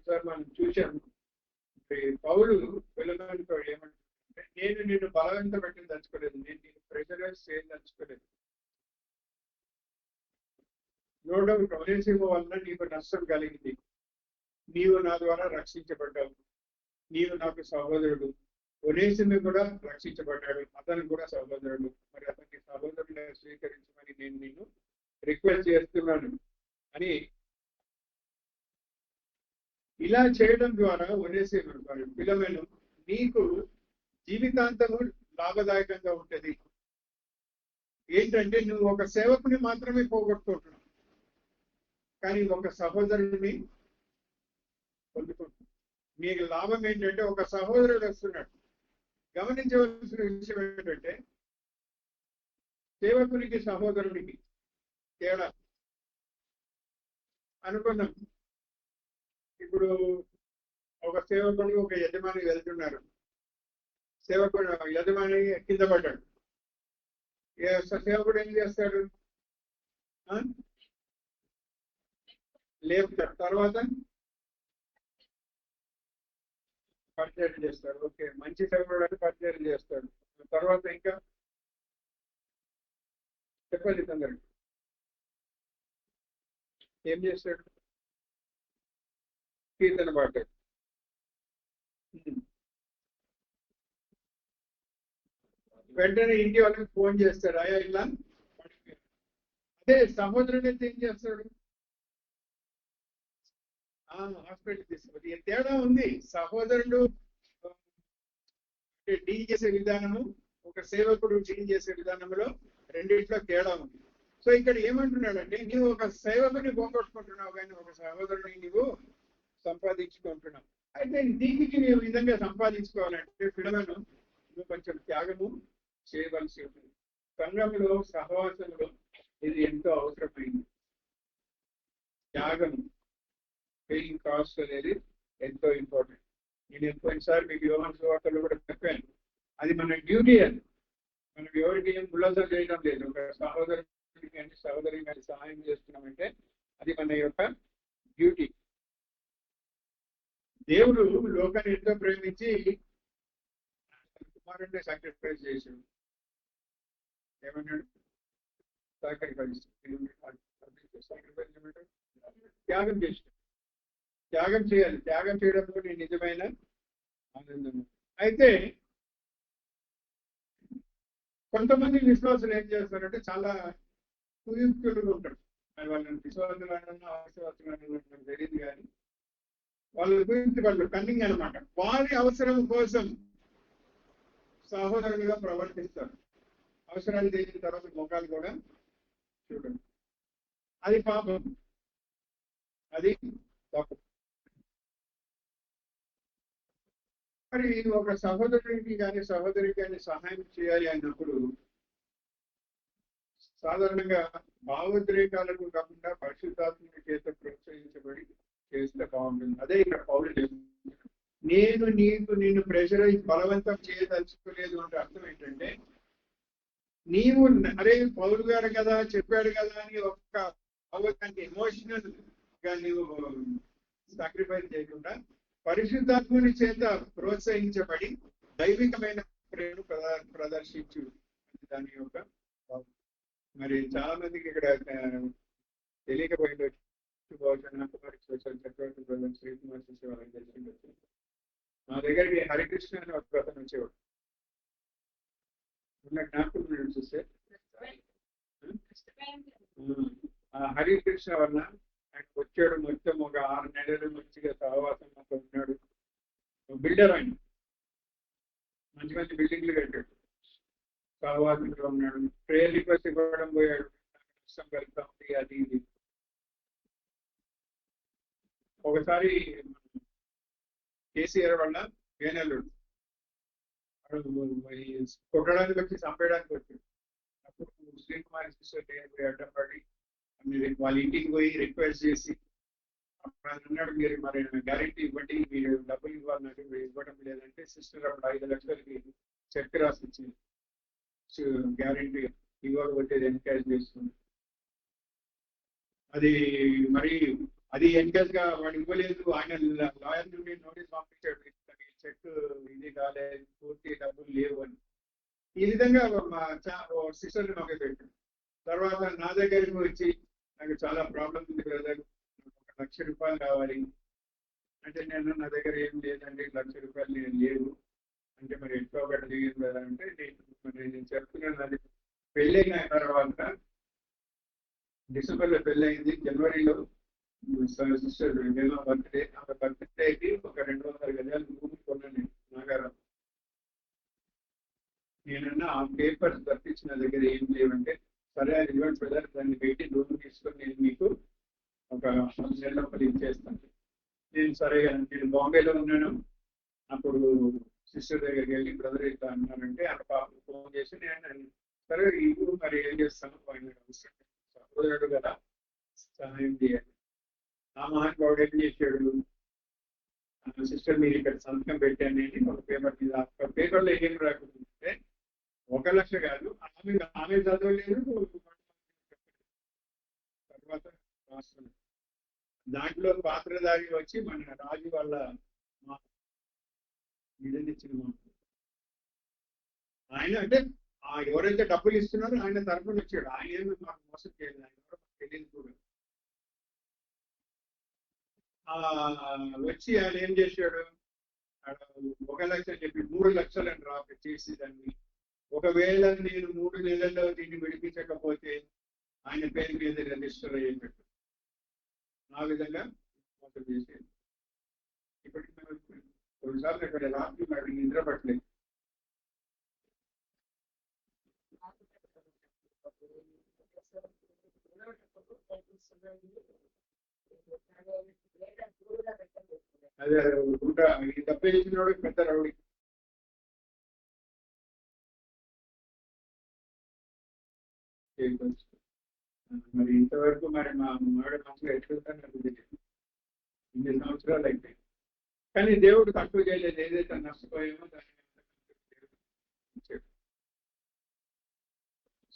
Sir మనం చూసాం పౌలు పిల్లలతో ఏమంటే నేను నిన్ను బలవంత పెట్టి దలుచుకోలేదు, నేను నిన్ను ప్రెషరైజ్ చేయదలుచుకోలేదు. నోడౌ ఒనేసిము వలన నీకు నష్టం కలిగింది, నీవు నా ద్వారా రక్షించబడ్డావు, నీవు నాకు సహోదరుడు. ఒనేసిము కూడా రక్షించబడ్డాడు, అతను కూడా సహోదరుడు. మరి అతన్ని సహోదరుడిగా స్వీకరించమని నేను నిన్ను రిక్వెస్ట్ చేస్తున్నాను అని. ఇలా చేయడం ద్వారా ఒనేసిము ఫిలమోను నీకు జీవితాంతము లాభదాయకంగా ఉంటుంది. ఏంటంటే నువ్వు ఒక సేవకుని మాత్రమే పోగొట్టుకుంటున్నావు, కానీ ఒక సహోదరుని పొందుకుంటున్నావు. నీకు లాభం ఏంటంటే ఒక సహోదరుడు వస్తున్నాడు. గమనించవలసిన విషయం ఏంటంటే సేవకునికి సహోదరునికి తేడా అనుకున్నాం. ఇప్పుడు ఒక సేవకుడు ఒక యజమాని వెళ్తున్నారు, సేవకుడు యజమాని కింద పడ్డాడు. సేవకుడు ఏం చేస్తాడు? లేపుతాడు, తర్వాత పరిచయం చేస్తాడు. ఓకే, మంచి సేవకుడు అని పరిచయం చేస్తాడు. తర్వాత ఇంకా చెప్పండి తొందరగా, ఏం చేస్తాడు? కీర్తన పాడాడు. వెంటనే ఇంటి వాళ్ళకి ఫోన్ చేస్తాడు, అయ్యా ఇలా. అదే సహోదరుడు అయితే ఏం చేస్తాడు? హాస్పిటల్ తీసుకుపోతే తేడా ఉంది. సహోదరుడు డీల్ చేసే విధానము, ఒక సేవకుడు డీల్ చేసే విధానంలో రెండింటిలో తేడా ఉంది. సో ఇక్కడ ఏమంటున్నాడంటే నీవు ఒక సేవకుని పోగొట్టుకుంటున్నావు, కానీ ఒక సహోదరుని నీవు సంపాదించుకుంటున్నావు. అయితే దీనికి నీవు విధంగా సంపాదించుకోవాలంటే ఫిలమోను నువ్వు కొంచెం త్యాగము చేయవలసి ఉంటుంది. సంఘంలో సహవాసంలో ఇది ఎంతో అవసరమైంది. త్యాగం, పేయింగ్ కాస్ట్ అనేది ఎంతో ఇంపార్టెంట్. నేను పోయినసారి మీకు యోహాను సువార్తలో కూడా చెప్పాను, అది మన డ్యూటీ. అది మనం ఎవరికి ఏం బుల్లసా చేయడం లేదు. ఒక సహోదరుడికి కానీ సహోదరికి కానీ సహాయం చేస్తున్నామంటే అది మన యొక్క డ్యూటీ. దేవుడు లోకాన్ని ఎంతో ప్రేమించి కుమారుడిని సాక్రిఫైస్ చేశాడు. ఏమన్నాడు? సాక్రిఫైస్ త్యాగం చేశాడు. త్యాగం చేయాలి. త్యాగం చేయడంలో నేను నిజమైన ఆనందం. అయితే కొంతమంది విశ్వాసులు ఏం చేస్తారంటే చాలా కుయుక్తులుగా ఉంటారు. మరి వాళ్ళని విశ్వాసులు అన్నా అవిశ్వాసులు అన్నా తెలియదు, కానీ వాళ్ళ గురించి వాళ్ళు కన్నింగ్ అనమాట. వారి అవసరం కోసం సహోదరులుగా ప్రవర్తిస్తారు. అవసరాలు చేసిన తర్వాత ముఖాలు కూడా చూడండి. అది పాపం, అది తప్పు. మరి ఒక సహోదరుడికి కానీ సహోదరికి కానీ సహాయం చేయాలి అన్నప్పుడు సాధారణంగా భావోద్రేకాలకు కాకుండా పరిశుద్ధాత్మ చేత ప్రోత్సహించబడి చేస్తే బాగుంటుంది. అదే ఇక్కడ పౌలు చేస్తున్నాడు. నేను నిన్ను ప్రెషరైజ్ బలవంతం చేయదలుచుకోలేదు అంటే అర్థం ఏంటంటే నీవు అరే పౌలు గారు కదా చెప్పాడు కదా అని ఒక్క అవకాశం ఎమోషనల్ గా నీవు సాక్రిఫైస్ చేయకుండా పరిశుద్ధాత్మని చేత ప్రోత్సహించబడి దైవికమైన ప్రేమను ప్రదర్శించు దాని యొక్క. మరి చాలా మందికి ఇక్కడ తెలియకపోయింది. మా దగ్గరికి హరికృష్ణ అని ఒక అతను వచ్చేవాడు. జ్ఞాపకం చూస్తే ఆ హరికృష్ణ వల్ల ఆయన వచ్చాడు. మొత్తం ఒక 6 నెలలు మంచిగా సహవాసం ఉన్నాడు. బిల్డర్ ఆయన, మంచి మంచి బిల్డింగ్లు కట్టాడు. సహవాసంలో ఉన్నాడు. ప్రేయర్ రిక్వెస్ట్ ఇవ్వడం పోయాడు. ఇష్టం కలుగుతా ఉంది అది ఇది. ఒకసారి కేసీఆర్ వల్ల వేనల్లుడు కొట్టడానికి వచ్చి చంపేయడానికి వచ్చాడు. అప్పుడు శ్రీకుమారి సిస్టర్ అడ్డం పడి వాళ్ళ ఇంటికి పోయి రిక్వెస్ట్ చేసి అన్నాడు, మీరు మరి గ్యారెంటీ ఇవ్వండి, మీరు డబ్బులు ఇవ్వాలి, నాకు ఇవ్వడం లేదంటే సిస్టర్ అప్పుడు 5 లక్షలకి చెక్ రాసి ఇచ్చింది. గ్యారెంటీ ఇవ్వకపోతే ఎంకరేజ్ చేస్తుంది. అది మరి అది ఎన్కేస్ గా వాడు ఇవ్వలేదు, ఆయన లాయర్ నుండి నోటీస్ పంపించాడు, చెక్ ఇది కాలేదు, పూర్తి డబ్బులు లేవు అని. ఈ విధంగా మా సిస్టర్ నాకు పెట్టాడు. తర్వాత నా దగ్గరికి వచ్చి నాకు చాలా ప్రాబ్లం ఉంది బ్రదర్, ₹1,00,000 కావాలి అంటే, నా దగ్గర ఏం లేదండి, ₹1,00,000 నేను లేవు అంటే, మరి ఎట్లా ఒకటి దిగింది కదా అంటే, నేను చెప్తున్నాను, అది పెళ్ళైన తర్వాత డిసెంబర్లో పెళ్ళయింది, జనవరిలో సిస్టర్ బర్త్డే, ఆ బర్త్డేకి ఒక 200 గజాలు భూమి కొన్నాను నేను నాగారం. నేనన్నా ఆ పేపర్స్ తప్పించి నా దగ్గర ఏం లేవంటే, సరే అది ఇవ్వండి బ్రదర్, దాన్ని పెట్టి లోన్ తీసుకొని నేను మీకు ఒక 10 నెలల లోపల ఇచ్చేస్తాను. నేను సరే, నేను బాంబేలో ఉన్నాను అప్పుడు. సిస్టర్ దగ్గరికి వెళ్ళి బ్రదర్ ఇట్లా అన్నారంటే, ఆ పాపకు ఫోన్ చేసి నేను సరే ఇప్పుడు మరి ఏం చేస్తాను, సహోదరుడు కదా సహాయం చేయాలి. ఆ మహానుభావుడు ఏం చేశాడు, సిస్టర్ మీరు ఇక్కడ సంతకం పెట్టాను అని ఒక పేపర్ మీద, ఆ పేపర్లో ఏం రాకుంటే 1,00,000 కాదు, ఆమె చదవలేదు, తర్వాత రాస్తున్నాడు. దాంట్లో పాత్రధారి వచ్చి మన రాజు వాళ్ళ ఇచ్చిన ఆయన, అంటే ఎవరైతే డబ్బులు ఇస్తున్నారో ఆయన తరఫున వచ్చాడు. ఆయన ఏమో మాకు మోసం చేయలేదు, ఆయన ఎవరో మాకు తెలియదు కూడా. వచ్చి ఆయన ఏం చేశాడు, 1,00,000 చెప్పి 3,00,000 అని డ్రాప్ చేసి దాన్ని, ఒకవేళ నేను 3 నెలల్లో దీన్ని విడిపించకపోతే ఆయన పేరు మీద రిజిస్టర్ అయ్యేటట్టు ఆ విధంగా మోసం చేసేది. ఇప్పటికి మేము కొన్నిసార్లు ఇక్కడ రాత్రి నాకు నిద్ర పట్టలేదు. అదే ఈ తప్ప చేసినోడు పెద్ద రౌడీ. మరి ఇంతవరకు మరి మా మావిడ మంచిగా ఎట్లుంటాను నాకు తెలియదు, ఇన్ని సంవత్సరాలు అయితే. కానీ దేవుడు తక్కువ చేయలేదు, ఏదైతే నష్టపోయామో దాన్ని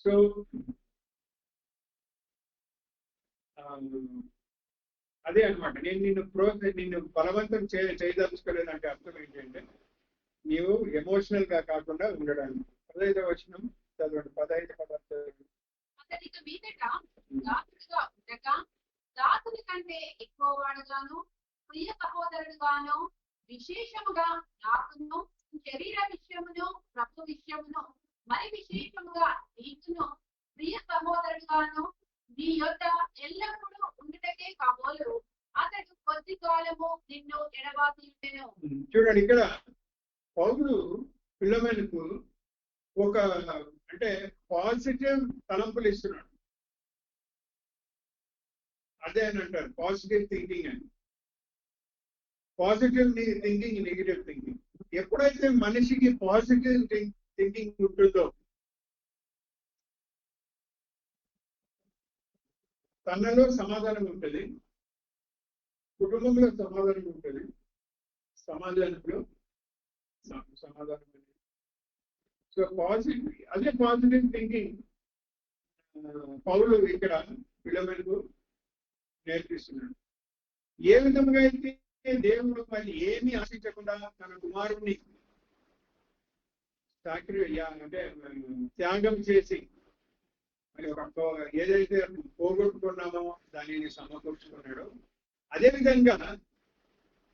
సో అదే అనమాట. నేను నిన్ను బలవంతం చేయదలుచుకోలేదంటే అర్థం ఏంటంటే, నీవు ఎమోషనల్ గా కాకుండా ఉండడానికి. 15వ వచనం చదవండి, 15, 16. అతనికి మీదట దాసుడుగా ఉండక దాసుని కంటే ఎక్కువ వాడుగాను, ప్రియ సహోదరుడుగాను, విశేషముగా నాకును, శరీర విషయమును, ప్రభు విషయమును, మరి విశేషముగా నీకును ప్రియ సహోదరుడుగాను నీ యొద్ద ఎల్లప్పుడూ ఉండుటకే కాబోలు అతడు కొద్ది కాలము నిన్ను ఎడబాసి ఉండెను. చూడండి, ఇక్కడ పౌలుడు ఫిలోమెనకు ఒక అంటే పాజిటివ్ తలంపులు ఇస్తున్నాడు. అదే అని అంటారు పాజిటివ్ థింకింగ్ అని. Positive thinking, negative thinking. ఎప్పుడైతే మనిషికి పాజిటివ్ థింకింగ్ ఉంటుందో తనలో సమాధానం ఉంటుంది, కుటుంబంలో సమాధానం ఉంటుంది, సమాజంలో సమాధానం ఉంటుంది. సో పాజిటివ్, అదే పాజిటివ్ థింకింగ్ పౌలు ఇక్కడ ఫిలోమెనకు నేర్పిస్తున్నాడు. ఏ విధంగా అయితే దేవుడు మరి ఏమీ ఆశించకుండా తన కుమారుణ్ణి అంటే త్యాగం చేసి మరి ఏదైతే పోగొట్టుకున్నామో దానిని సమకూర్చుకున్నాడో, అదేవిధంగా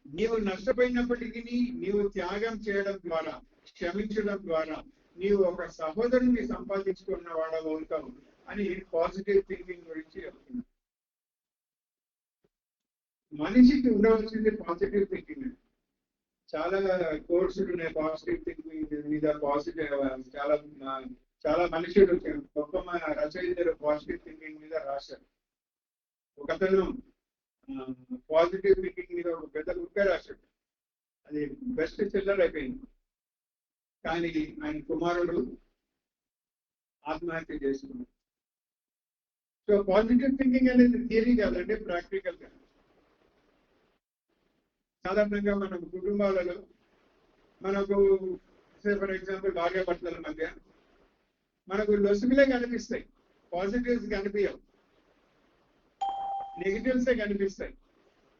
నీవు నష్టపోయినప్పటికీ నీవు త్యాగం చేయడం ద్వారా, క్షమించడం ద్వారా నీవు ఒక సహోదరుని సంపాదించుకున్న వాడవుతావు అని పాజిటివ్ థింకింగ్ గురించి చెప్తున్నాడు. మనిషికి ఉండవలసింది పాజిటివ్ థింకింగ్. చాలా కోర్సులు ఉన్నాయి పాజిటివ్ థింకింగ్ మీద. చాలా మనుషులు, గొప్ప రచయితలు పాజిటివ్ థింకింగ్ మీద రాశారు. ఒకతను పాజిటివ్ థింకింగ్ మీద ఒక పెద్ద బుక్ రాశాడు, అది బెస్ట్ సెల్లర్ అయిపోయింది. కానీ ఆయన కుమారుడు ఆత్మహత్య చేసుకున్నాడు. సో పాజిటివ్ థింకింగ్ అనేది థియరీ కాదండి, ప్రాక్టికల్ గా. సాధారణంగా మన కుటుంబాలలో మనకు ఫర్ ఎగ్జాంపుల్ భార్యాభర్తల మధ్య మనకు లొసుగులే కనిపిస్తాయి, పాజిటివ్స్ కనిపించవు. నెగిటివ్సే కనిపిస్తాయి.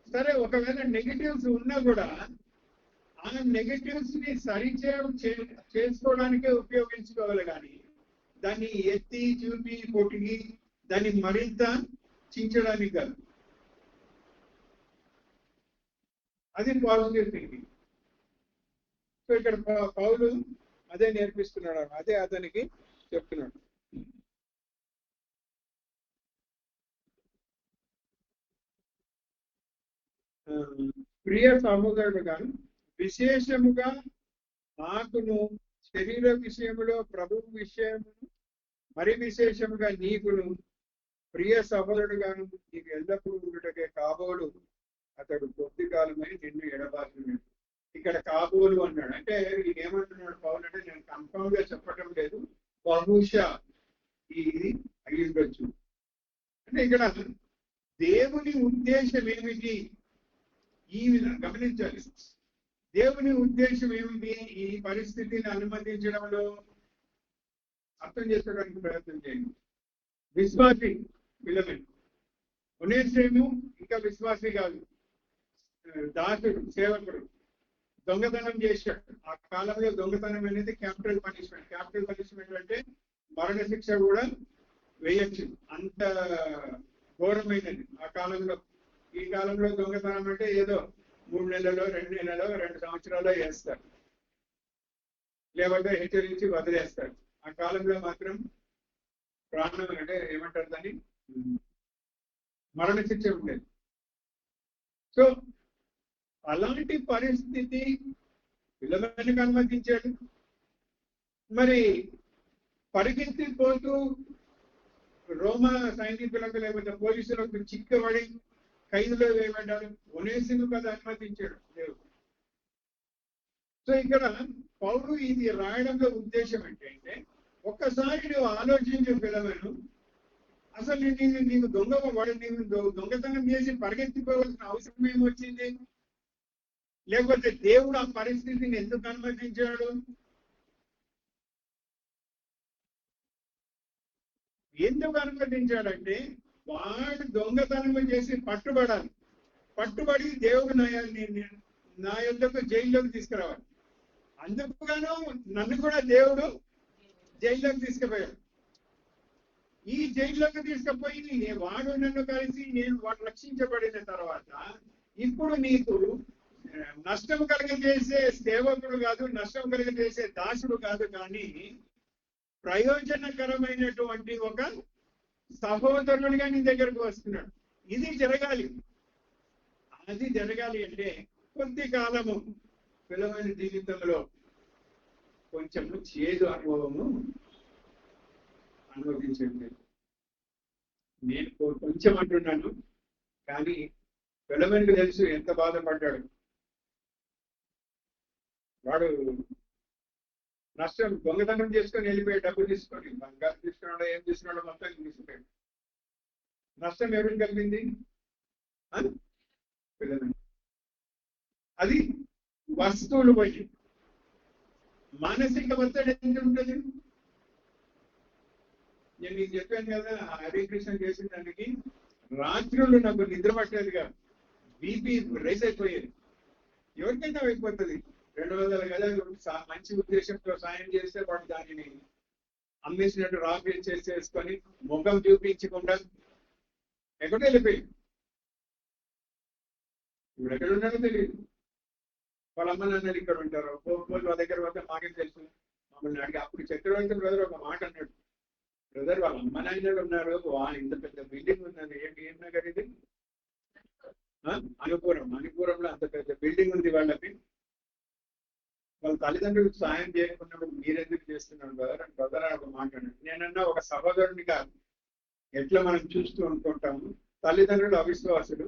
సరే, ఒకవేళ నెగిటివ్స్ ఉన్నా కూడా ఆ నెగిటివ్స్ ని చేసుకోవడానికే ఉపయోగించుకోవాలి, కానీ దాన్ని ఎత్తి చూపి పొటిగి దాన్ని మరింత చించడానికి కాదు. అది పాజిటివ్ థింకింగ్. సో ఇక్కడ పౌలు అదే నేర్పిస్తున్నాడు, అదే అతనికి చెప్తున్నాడు. ప్రియ సహోదరుడుగా విశేషముగా నాకును శరీర విషయములో ప్రభువు విషయమును మరి విశేషముగా నీకును ప్రియ సహోదరుడుగాను నీకు ఎల్లప్పుడూ ఉండుటకే కాబోలు అతడు కొద్ది కాలమై నిన్ను ఎడబాసినాడు. ఇక్కడ కాబోలు అన్నాడు అంటే ఇది ఏమంటున్నాడు పౌలు అంటే, నేను కన్ఫర్మ్ గా చెప్పటం లేదు, బహుశా ఇది అయి ఉండొచ్చు అంటే ఇక్కడ దేవుని ఉద్దేశం ఏమిటి ఈ విధంగా గమనించాలి. దేవుని ఉద్దేశం ఏమిటి ఈ పరిస్థితిని అనుమతించడంలో అర్థం చేసుకోవడానికి ప్రయత్నం చేయండి. విశ్వాసి ఫిలమెన్, ఒనేసిము ఇంకా విశ్వాసి కాదు, దాసుడు, సేవకుడు, దొంగతనం చేశాడు. ఆ కాలంలో దొంగతనం అనేది క్యాపిటల్ పనిష్మెంట్. క్యాపిటల్ పనిష్మెంట్ అంటే మరణశిక్ష కూడా వేయచ్చు, అంత ఘోరమైనది ఆ కాలంలో. ఈ కాలంలో దొంగతనం అంటే ఏదో 3 నెలలో 2 నెలలో 2 సంవత్సరాలు వేస్తారు, లేకపోతే హెచ్చరించి వదిలేస్తారు. ఆ కాలంలో మాత్రం ప్రాణం అంటే ఏమంటారు దాన్ని, మరణశిక్ష ఉండేది. సో అలాంటి పరిస్థితి పిల్లలకు అనుమతించాడు. మరి పరిగెత్తిపోతూ రోమా సైనికులకు లేకపోతే పోలీసులకు చిక్కబడి ఖైదులో వేయబడ్డాడు. ఒనేసిము కదా అనుమతించాడు దేవుడు. సో ఇక్కడ పౌలు ఇది రాయడంలో ఉద్దేశం ఏంటంటే, ఒక్కసారి నువ్వు ఆలోచించే పిల్లలను, అసలు నీకు దొంగతనం చేసి పరిగెత్తిపోవాల్సిన అవసరం ఏమొచ్చింది? లేకపోతే దేవుడు ఆ పరిస్థితిని ఎందుకు అనుమతించాడు? ఎందుకు అనుమతించాడంటే, వాడు దొంగతనం చేసి పట్టుబడాలి, పట్టుబడి దేవుడు నా యొద్దకు జైల్లోకి తీసుకురావాలి. అందుకుగాను నన్ను కూడా దేవుడు జైల్లోకి తీసుకుపోయాడు. ఈ జైల్లోకి తీసుకుపోయి వాడు నన్ను కలిసి వాడు రక్షించబడిన తర్వాత ఇప్పుడు నీకు నష్టం కలిగజేసే సేవకుడు కాదు, నష్టం కలిగజేసే దాసుడు కాదు, కానీ ప్రయోజనకరమైనటువంటి ఒక సహోదరుడిగా నీ దగ్గరకు వస్తున్నాడు. ఇది జరగాలి. అది జరగాలి అంటే కొద్ది కాలము పిల్లమైన జీవితంలో కొంచెము చేదు అనుభవము అనుభవించండి. నేను కొంచెం అంటున్నాను, కానీ పిల్లమనికి తెలుసు ఎంత బాధపడ్డాడు. వాడు నష్టం దొంగతనం చేసుకొని వెళ్ళిపోయి డబ్బు తీసుకొని, బంగారు తీసుకున్నాడో ఏం తీసుకున్నాడో మొత్తం తీసుకుపోయాడు. నష్టం ఎవరికి కలిగింది? పిల్లలని. అది వస్తువులు పోయి. మానసిక ఒత్తిడి ఎంత ఉంటుంది? నేను మీకు చెప్పాను కదా, హరికృష్ణ చేసిన దానికి రాత్రులు నాకు నిద్ర పట్టేది కాదు, బీపీ రైజ్ అయిపోయేది. ఎవరికైనా అయిపోతుంది. 200 గజాలు మంచి ఉద్దేశంతో సాయం చేస్తే వాడు దానిని అమ్మేసినట్టు రాపీ చేసుకొని ముఖం చూపించకుండా ఎక్కడో వెళ్ళిపోయింది. ఇప్పుడు ఎక్కడ ఉన్నారో తెలియదు. వాళ్ళ అమ్మ నాన్నలు ఇక్కడ ఉంటారు. వాళ్ళ దగ్గర వద్ద మాకేం తెలుసు, మమ్మల్ని అడిగి అప్పుడు చక్రవర్తి బ్రదర్ ఒక మాట అన్నాడు, బ్రదర్ వాళ్ళ అమ్మ నాయనలు ఉన్నారు, ఇంత పెద్ద బిల్డింగ్ ఉన్నది, ఏం నగర్ ఇది? మణిపురంలో అంత పెద్ద బిల్డింగ్ ఉంది వాళ్ళకి. వాళ్ళ తల్లిదండ్రులకు సాయం చేయకున్నప్పుడు మీరెందుకు చేస్తున్నారు బ్రదర్ అని ఒక మాట అన్నాడు. నేనన్నా ఒక సహోదరునిగా ఎట్లా మనం చూస్తూ అనుకుంటాము, తల్లిదండ్రులు అవిశ్వాసులు,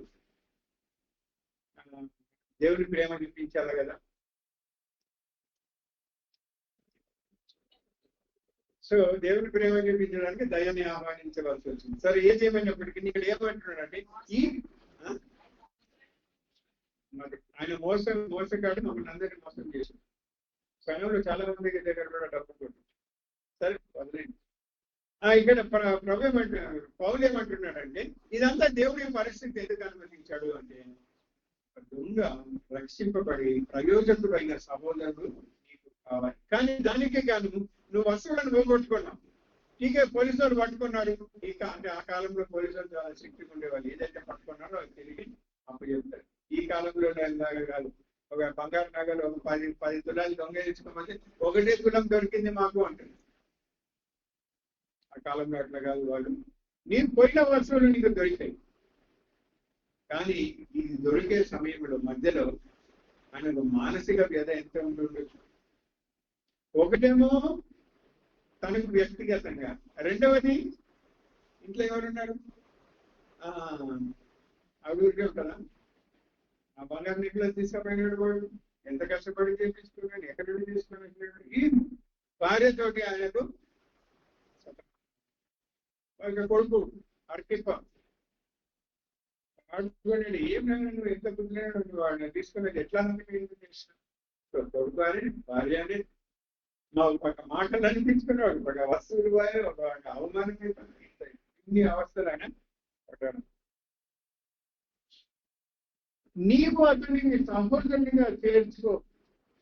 దేవుని ప్రేమ చూపించాలి కదా. సో దేవుని ప్రేమ చూపించడానికి దయాన్ని ఆహ్వానించవలసి వచ్చింది. సరే, ఏది ఏమైనప్పటికీ ఇక్కడ ఏమంటున్నాడంటే, ఆయన మోసగాడు మమ్మల్ని అందరినీ మోసం చేశాడు. సంఘంలో చాలా మంది దగ్గర కూడా డబ్బు కొట్టు. సరే, వదిలేండి. ఇక్కడ ప్రభు ఏమంటున్నారు, పౌలు ఏమంటున్నాడంటే ఇదంతా దేవుడి పరిస్థితి ఎందుకు అనుమతించాడు అంటే దొంగ రక్షింపబడి ప్రయోజకుడైన సహోదరుడు నీకు కావాలి. కానీ దానికే కాదు నువ్వు వస్తువులను పోగొట్టుకున్నావు. టీకే పోలీసు వాళ్ళు పట్టుకున్నారు. ఆ కాలంలో పోలీసులు చాలా శక్తిగా ఉండేవాళ్ళు. ఏదైతే పట్టుకున్నారో అది తిరిగి అప్పు చెప్తారు. ఈ కాలంలో కాదు, ఒక బంగారు నగలు ఒక 10 తులాలు దొంగ తెచ్చుకోమంటే 1 తులం దొరికింది మాకు అంటుంది. ఆ కాలంలో అట్లా కాదు, వాళ్ళు నీకు పోయిన వస్తువులు నీకు దొరికాయి. కానీ ఇది దొరికే సమయంలో మధ్యలో ఆయనకు మానసిక వ్యధ ఎంత ఉంటుండొచ్చు. ఒకటేమో తనకు వ్యక్తిగతంగా, రెండవది ఇంట్లో ఎవరున్నారు, అభివృద్ధి ఉంటుందా, ఆ బంగారు నీటిలో తీసుకుపోయినాడు వాడు ఎంత కష్టపడి తీసుకున్నాడు, ఎక్కడి నుండి తీసుకున్నాడు. ఈ భార్యతోటి ఆయనకు కొడుకు అర్కిప్ప ఆడుకున్నాడు. ఏం నువ్వు ఎంత కుదిరాడు, వాడిని తీసుకున్నది ఎట్లా చేసిన కొడుకు అని భార్య అని ఒక మాటలు అనిపించుకున్నాడు, ఒక వస్తువులు ఒక అవమానం ఇన్ని అవస్థలు ఆయన పడ్డాడు. నీవు అతన్ని సహోదరునిగా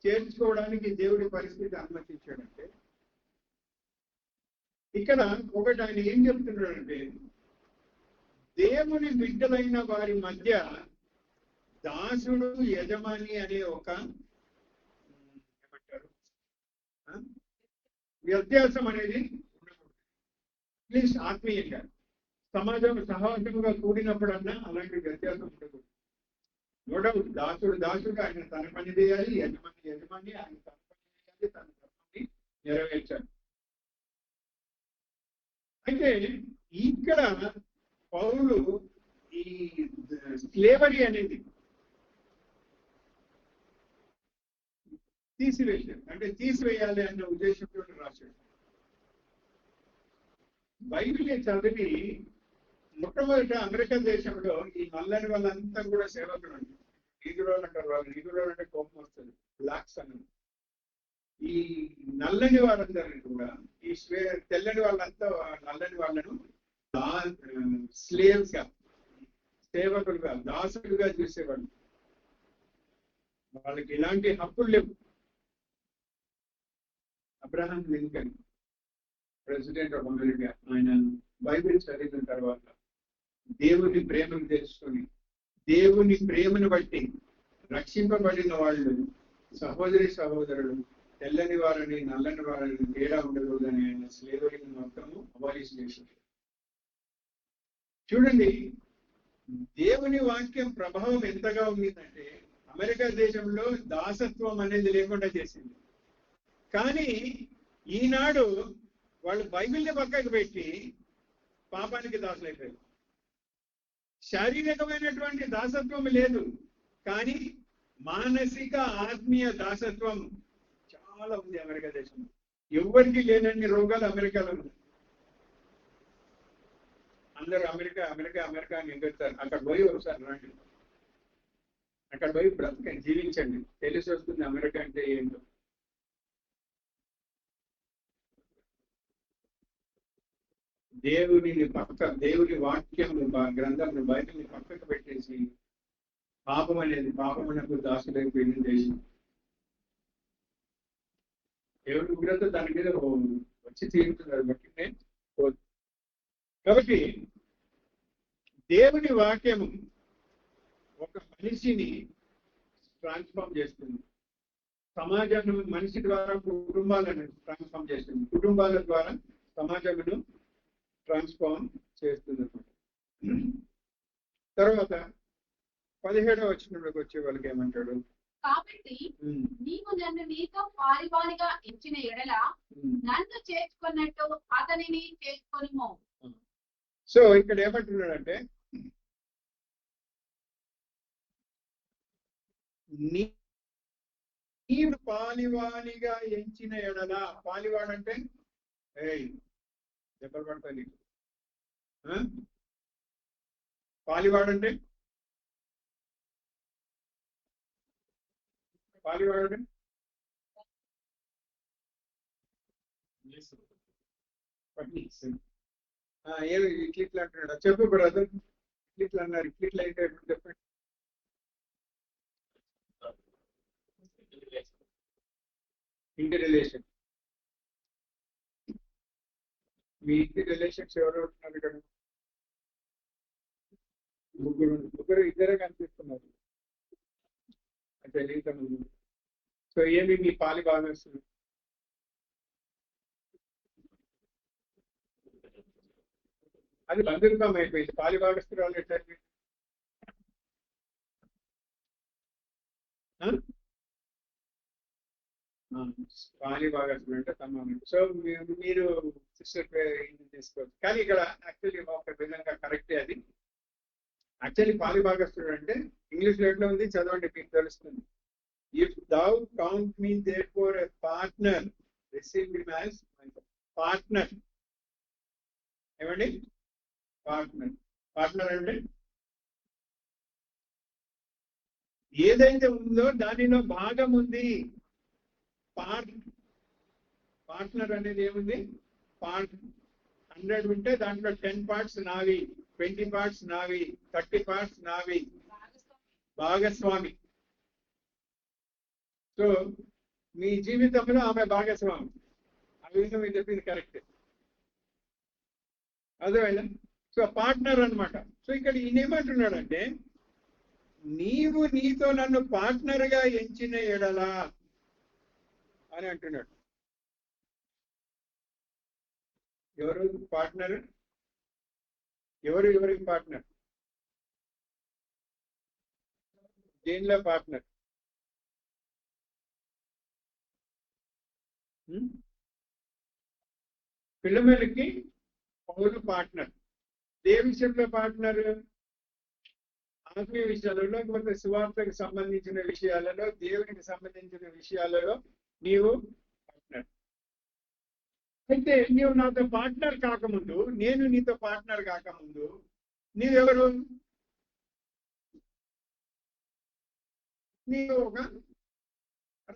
చేర్చుకోవడానికి దేవుడి పరిస్థితి అనుమతించాడంటే ఇక్కడ ఒకటి ఆయన ఏం చెప్తున్నాడంటే దేవుని బిడ్డలైన వారి మధ్య దాసుడు యజమాని అనే ఒక ఏమంటారు వ్యత్యాసం అనేది ఉండకూడదు. ప్లీజ్ ఆత్మీయంగా సహజముగా కూడినప్పుడన్నా అలాంటి వ్యత్యాసం ఉండకూడదు. నో డౌట్ దాసుడు ఆయన తన పని చేయాలి, యజమాని ఆయన తన పని చేయాలి, తన ధర్మాన్ని నెరవేర్చాలి. అయితే ఇక్కడ పౌలు ఈ స్లేవరీ అనేది తీసివేశాడు, అంటే తీసివేయాలి అన్న ఉద్దేశంతో రాశాడు. బైబిల్ని చదివి మొట్టమొదట అమెరికా దేశంలో ఈ నల్లని వాళ్ళంతా కూడా సేవకులు అంటారు. నీగులో అంటారు, వాళ్ళు నీగులో అంటే కోపం వస్తుంది, బ్లాక్స్ అన్నది. ఈ నల్లని వాళ్ళందరినీ కూడా ఈ తెల్లని వాళ్ళంతా నల్లని వాళ్ళను స్లేవ్స్ గా, సేవకులుగా, దాసులుగా చూసేవాళ్ళు. వాళ్ళకి ఇలాంటి హక్కులు లేవు. Abraham Lincoln president of America, ఆయన బైబిల్ చదివిన తర్వాత దేవుని ప్రేమను తెలుసుకొని దేవుని ప్రేమను బట్టి రక్షింపబడిన వాళ్ళు సహోదరులు తెల్లని వారిని నల్లని వారిని తేడా ఉండకూడదని ఆయన స్లేవరీని మొత్తము అబాలిష్ చేశారు. చూడండి, దేవుని వాక్యం ప్రభావం ఎంతగా ఉండిందంటే అమెరికా దేశంలో దాసత్వం అనేది లేకుండా చేసింది. కానీ ఈనాడు వాళ్ళు బైబిల్ని పక్కకు పెట్టి పాపానికి దాసులైపోయారు. శారీరకమైనటువంటి దాసత్వం లేదు, కానీ మానసిక ఆత్మీయ దాసత్వం చాలా ఉంది అమెరికా దేశంలో. ఎవరికి లేనన్ని రోగాలు అమెరికాలో ఉన్నాయి. అందరూ అమెరికా అమెరికా అమెరికా అని ఎదుగుతారు. అక్కడ పోయి ఒకసారి రండి, అక్కడ పోయి బ్రతకండి, జీవించండి, తెలిసి వస్తుంది అమెరికా అంటే ఏంటో. దేవుని వాక్యం గ్రంథం బైబిల్ని పక్కకు పెట్టేసి పాపం పాపమునకు దాసులైపోయిన దేశం. దేవుడి ఉగ్రత దాని మీద వచ్చి తీరుతున్నారు బట్టి. కాబట్టి దేవుని వాక్యము ఒక మనిషిని ట్రాన్స్ఫార్మ్ చేస్తుంది. సమాజాన్ని మనిషి ద్వారా కుటుంబాలను ట్రాన్స్ఫార్మ్ చేస్తుంది, కుటుంబాల ద్వారా సమాజమును ట్రాన్స్ఫార్మ్ చేస్తుంది. తర్వాత 17వ వచనంలోకి వచ్చే వాళ్ళకి ఏమంటాడు, కాబట్టి నీవు నన్ను నీతో పారివానిగా ఎంచిన ఎడల నన్ను చేర్చుకున్నట్టు అతనిని చేసుకొనుము. సో ఇక్కడ ఏమంటున్నాడంటే నీవు పాలివానిగా ఎంచిన ఎడల, పాలివాడంటే దెబ్బలు పడతాయి నీకు. పాలివాడంటే ఏమి ఇట్లా అంటున్నాడు చెప్పు బ్రదర్. ఇట్లా అన్నారు, ఇట్లా అయితే చెప్పండి. ఇంటి రిలేషన్, మీ ఇంటి రిలేషన్స్ ఎవరు ఉంటున్నారు ఇక్కడ? ముగ్గురు ఇద్దరే కనిపిస్తున్నారు. తెలియదు. సో ఏమి మీ పాలి భాగస్తులు? అది బంధుత్వం అయిపోయింది. పాలి భాగస్తురాలు ఎట్లా? పాలి భాగస్తులు అంటే సమానం. సో మీరు సిస్టర్ తీసుకోవచ్చు. కానీ ఇక్కడ యాక్చువల్లీ ఒక విధంగా కరెక్టే అది. యాక్చువల్లీ పాలి భాగస్తుడు అంటే ఇంగ్లీష్ లో ఎట్లా ఉంది చదవండి, మీకు తెలుస్తుంది. If thou count me therefore a partner, receive him as partner. ఏమండి పార్ట్నర్? పార్ట్నర్ అంటే ఏదైతే ఉందో దానిలో భాగం ఉంది. పార్ట్నర్ అనేది ఏముంది? 100 ఉంటే దాంట్లో 10 parts నావి, 20 parts నావి, 30 parts నావి. భాగస్వామి. సో మీ జీవితంలో ఆమె భాగస్వామి. ఆ విధంగా మీరు చెప్పింది కరెక్ట్. అదేనా? సో పార్ట్నర్ అన్నమాట. సో ఇక్కడ ఈయన ఏమంటున్నాడంటే, నీవు నీతో నన్ను పార్ట్నర్ గా ఎంచిన ఎడలా అని అంటున్నాడు. ఎవరు పార్ట్నర్? ఎవరికి పార్ట్నర్? దేనిలో పార్ట్నర్? పిల్లలకి పౌలు పార్ట్నర్. ఏ విషయంలో పార్ట్నర్? ఆత్మీయ విషయాలలో, లేకపోతే సువార్తకు సంబంధించిన విషయాలలో, దేవునికి సంబంధించిన విషయాలలో నీవు పార్ట్నర్. అయితే నీవు నాతో పార్ట్నర్ కాకముందు, నేను నీతో పార్ట్నర్ కాకముందు నీవెవరు? నీవు ఒక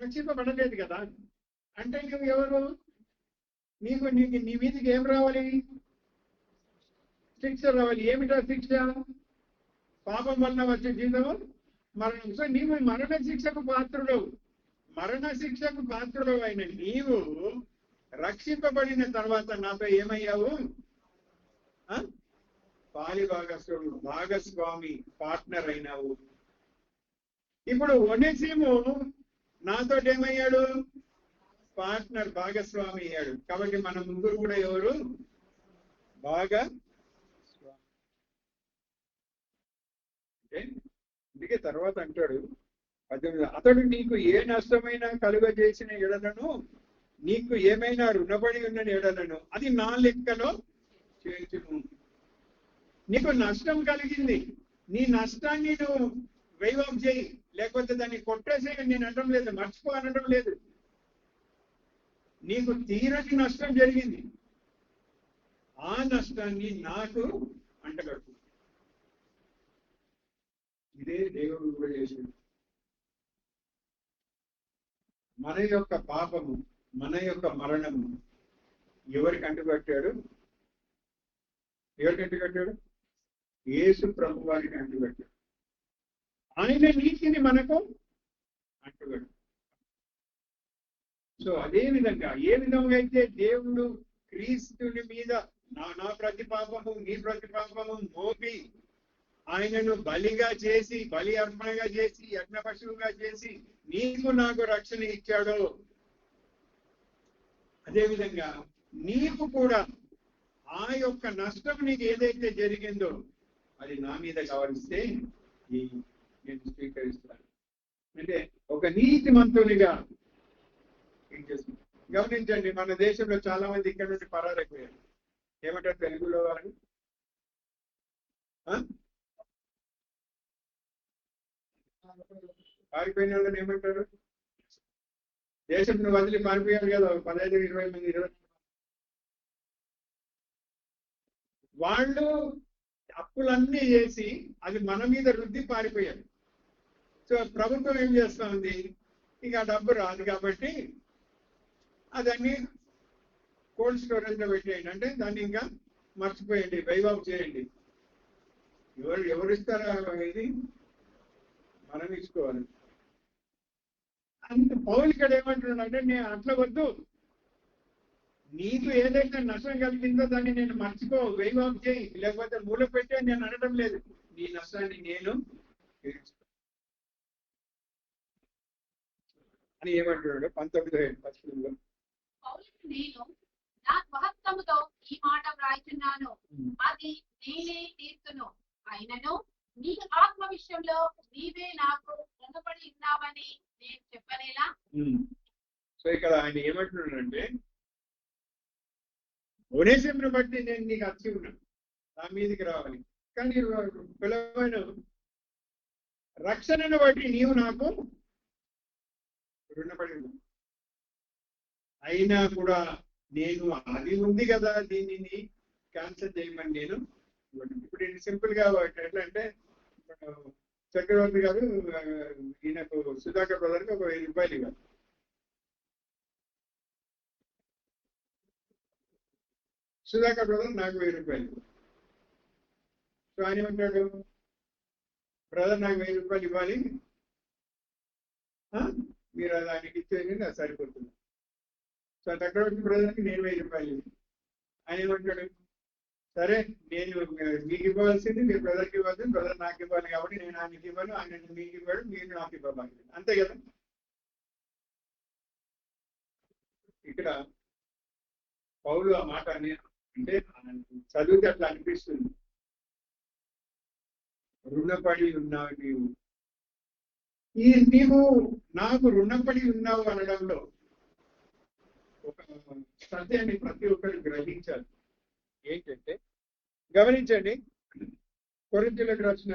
రక్షింపబడలేదు కదా. అంటే నువ్వు ఎవరు? నీ మీదకి ఏం రావాలి? శిక్ష రావాలి. ఏమిటా శిక్ష? పాపం వల్ల వచ్చే జీవితం మరణం. సో నీవు మరణ శిక్షకు పాత్రుడు. మరణ శిక్షకు పాత్రుడు అయిన నీవు రక్షింపబడిన తర్వాత నాతో ఏమయ్యావు? పాలి భాగస్వామి, భాగస్వామి, పార్ట్నర్ అయినావు. ఇప్పుడు ఒనేసిము నాతో ఏమయ్యాడు? పార్ట్నర్, భాగస్వామి అయ్యాడు. కాబట్టి మన ముగ్గురు కూడా ఎవరు? భాగస్వామి. అందుకే తర్వాత అంటాడు 18, అతడు నీకు ఏ నష్టమైనా కలుగజేసిన ఎడలను, నీకు ఏమైనా రుణపడి ఉన్న ఎడలను అది నా లెక్కలో చేర్చును. నీకు నష్టం కలిగింది, నీ నష్టాన్ని నువ్వు వెయివ్ ఆఫ్ చేయి, లేకపోతే దాన్ని కొట్టేసేయని నేను అనడం లేదు, మర్చిపో అనడం లేదు. నీకు తీరని నష్టం జరిగింది, ఆ నష్టాన్ని నాకు అంటగట్టు. ఇదే దేవుడు కూడా చేసింది. మన యొక్క పాపము, మన యొక్క మరణము ఎవరికి అంటుకట్టాడు? ఎవరికి అంటుకట్టాడు? యేసు ప్రభు వారికి అంటుకట్టాడు. ఆయన నీతిని మనకు అంటుకట్టాడు. సో అదే విధంగా ఏ విధంగా అయితే దేవుడు క్రీస్తుని మీద నా ప్రతి పాపము, నీ ప్రతి పాపము మోపి ఆయనను బలిగా చేసి, బలి అర్పణగా చేసి, యజ్ఞ పశువుగా చేసి నీకు నాకు రక్షణ ఇచ్చాడో, అదేవిధంగా నీకు కూడా ఆ యొక్క నష్టం నీకు ఏదైతే జరిగిందో అది నా మీద గౌరవిస్తే నేను స్వీకరిస్తాను. అంటే ఒక నీతిమంతునిగా గమనించండి. మన దేశంలో చాలా మంది ఇక్కడ నుండి పరారైపోయారు. ఏమంటారు తెలుగులో వాళ్ళని? పారిపోయిన వాళ్ళని ఏమంటారు? దేశంలో వదిలి పారిపోయారు కదా 15, 20 మంది, 20. వాళ్ళు అప్పులన్నీ చేసి అది మన మీద రుద్ది పారిపోయారు. సో ప్రభుత్వం ఏం చేస్తా ఉంది? ఇక డబ్బు రాదు కాబట్టి అదన్నీ కోల్డ్ స్టోరేజ్ లో పెట్టేయండి, అంటే దాన్ని ఇంకా మర్చిపోయండి, వైవాబ్ చేయండి. ఎవరు ఇస్తారా ఇది? మనం ఇచ్చుకోవాలి. అంత పౌలు ఇక్కడ ఏమంటున్నాడంటే, నేను అట్లా వద్దు, నీకు ఏదైతే నష్టం కలిగిందో దాన్ని నేను మర్చిపో, వైవాబ్ చేయి, లేకపోతే మూల పెట్టే నేను అనడం లేదు, నీ నష్టాన్ని నేను అని ఏమంటున్నాడు 19:10. నేను నా స్వహస్తముతో ఈ మాట వ్రాయిచున్నాను, అది నేనే తీర్చును. అయినను నీ ఆత్మ విషయంలో నీవే నాకు రుణపడి ఉన్నావని నేను చెప్పనేలా. సో ఇక్కడ ఆయన ఏమంటున్నాడంటే, ఒనేసిమును బట్టి నేను నీకు అచ్చి ఉన్నాను, నా మీదకి రావాలి, కానీ పిలవైన రక్షణను బట్టి నీవు నాకు రుణపడి ఉన్నావు. అయినా కూడా నేను అది ఉంది కదా, దీనిని క్యాన్సల్ చేయమని నేను ఇప్పుడు సింపుల్ గా ఎట్లా అంటే, చక్రవర్తి గారు ఈయనకు సుధాకర్ బ్రదర్కి ఒక 1000 రూపాయలు ఇవ్వాలి. సుధాకర్ బ్రదర్ నాకు 1000 రూపాయలు. సో ఆయన ఏమంటాడు, బ్రదర్ నాకు 1000 రూపాయలు ఇవ్వాలి, మీరు దానికి ఇచ్చేది అది సరిపోతుంది. సో చక్రవర్తి బ్రదర్కి నేను 1000 రూపాయలు. ఆయన ఏమంటాడు, సరే నేను మీకు ఇవ్వాల్సింది మీరు బ్రదర్కి ఇవ్వాల్సింది, బ్రదర్ నాకు ఇవ్వాలి కాబట్టి నేను ఆయనకి ఇవ్వను, ఆయన మీకు ఇవ్వడు, మీరు నాకు ఇవ్వాలి, అంతే కదా. ఇక్కడ పౌలు ఆ మాట అంటే చదివితే అట్లా అనిపిస్తుంది, రుణపడి ఉన్నావు నీవు నాకు రుణపడి ఉన్నావు అనడంలో ఒక సత్యాన్ని ప్రతి ఒక్కరు గ్రహించాలి. ఏంటంటే గమనించండి, కొరింథీయులకు రాసిన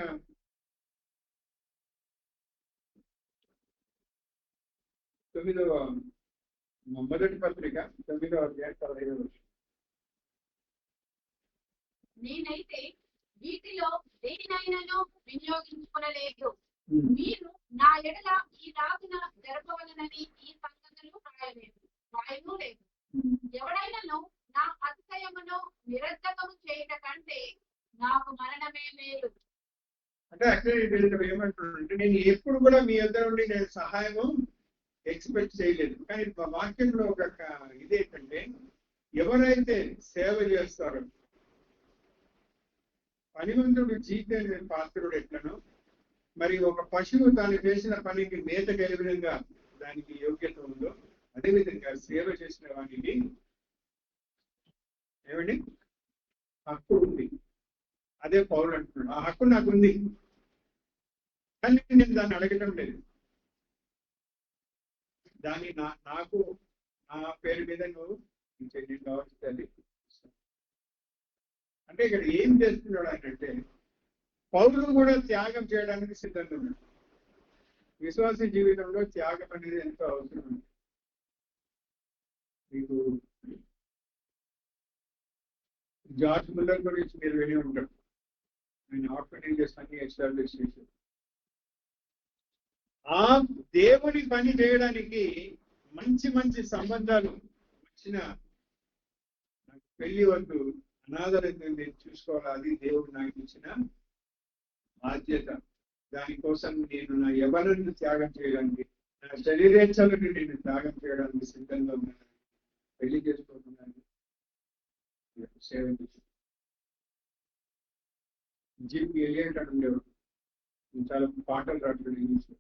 9వ మొదటి పత్రిక 9వ అధ్యాయం 15వ వచనం. నేనైతే వీటిలో దేనినైనాను వినియోగించుకొనలేదు, మీరు నా ఎడల ఈ రాజున జరపవలనని ఈ సంగతులు రాయను లేదు. ఎవడైనాను నా అతిశయమును నిరర్ధకము చేయట కంటే నాకు మరణమే మేలు. అంటే యాక్చువల్లీ ఏమంటున్నానంటే, నేను ఎప్పుడు కూడా మీ ఇద్దరు నుండి నేను సహాయము ఎక్స్పెక్ట్ చేయలేదు. కానీ వాక్యంలో ఒక ఇదేంటంటే, ఎవరైతే సేవ చేస్తారో, పనివంతుడు జీవిత పాత్రుడు ఎట్లనో, మరి ఒక పశువు తాను చేసిన పనికి మేత కలిగే విధంగా దానికి యోగ్యత ఉందో, అదేవిధంగా సేవ చేసిన వానికి ఏమండి హక్కు ఉంది. అదే పౌలు అంటున్నాడు, ఆ హక్కు నాకు ఉంది, కానీ నేను దాన్ని అడగటం లేదు. దాన్ని నాకు నా పేరు మీద నువ్వు నేను కావాల్సింది. అంటే ఇక్కడ ఏం చేస్తున్నాడు అంటే, పౌరులు కూడా త్యాగం చేయడానికి సిద్ధంగా ఉన్నాడు. విశ్వాస జీవితంలో త్యాగం అనేది ఎంతో అవసరం ఉంది. మీకు జార్జ్ ముల్లర్ గురించి మీరు విని ఉంటారు. ఆయన ఆర్ఫనేజెస్ అన్ని ఎస్టాబ్లిష్ చేశారు. ఆ దేవుని పని చేయడానికి మంచి మంచి సంబంధాలు వచ్చిన పెళ్లి వద్దు, అనాథరైతే నేను చూసుకోవాలి, అది దేవుడు నాకు ఇచ్చిన బాధ్యత. దానికోసం నేను నా యవ్వనాన్ని త్యాగం చేయడానికి, నా శరీరేచ్ఛలను నేను త్యాగం చేయడానికి సిద్ధంగా ఉన్నాను. పెళ్లి చేసుకోకున్నాను, సేవ చేసి జీప్ ఎలియట్ అని ఉండేవాడు, చాలా పాటలు రాట్లేదు ఇంగ్లీష్.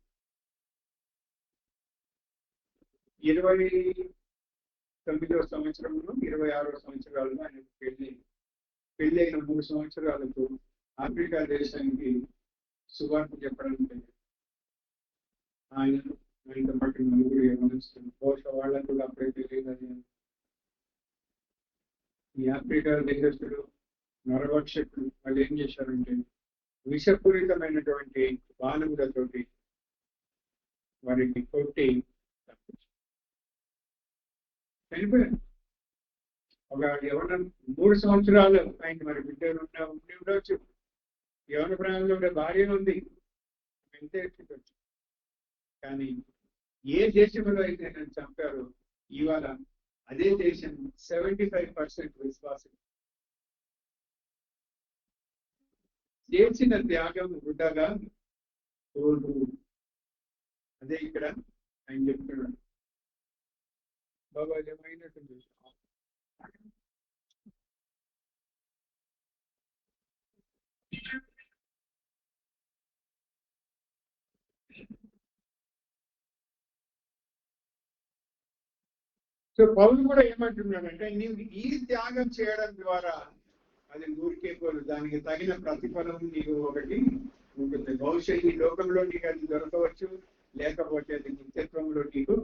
29వ సంవత్సరంలో 26వ సంవత్సరాల్లో ఆయన పెళ్లి అయిన 3 సంవత్సరాలకు ఆఫ్రికా దేశానికి సువార్త చెప్పడానికి ఆయనతో పాటు 9 యవనస్తులు, బహుశా వాళ్ళకు కూడా అప్పుడే తెలియదు. ఈ ఆఫ్రికా దేశస్తులు నరభక్షకులు వాళ్ళు ఏం చేశారంటే, విషపూరితమైనటువంటి బాణములతోటి వారిని కొట్టి చనిపోయారు. ఒక యవన 3 సంవత్సరాలు ఆయన మరి బిడ్డలు ఉండి ఉండవచ్చు, యవన ప్రాయంలో ఉండే భార్య ఉంది, ఎంత ఎత్తుకోవచ్చు. కానీ ఏ దేశంలో అయితే నేను చంపారో, ఇవాళ అదే దేశం 75% విశ్వాసం. చేసిన త్యాగం వృధాగా పోదు. అదే ఇక్కడ ఆయన చెప్తున్నాడు. బాబా ఏమైనట్టు సో పౌలు కూడా ఏమంటున్నాడంటే నీవు ఈ త్యాగం చేయడం ద్వారా అది ఊరికే పోదు, దానికి తగిన ప్రతిఫలం నీకు ఒకటి ఉంటుంది. బహుశా ఈ లోకంలో నీకు అది దొరకవచ్చు, లేకపోతే అది నిత్యత్వంలో నీకు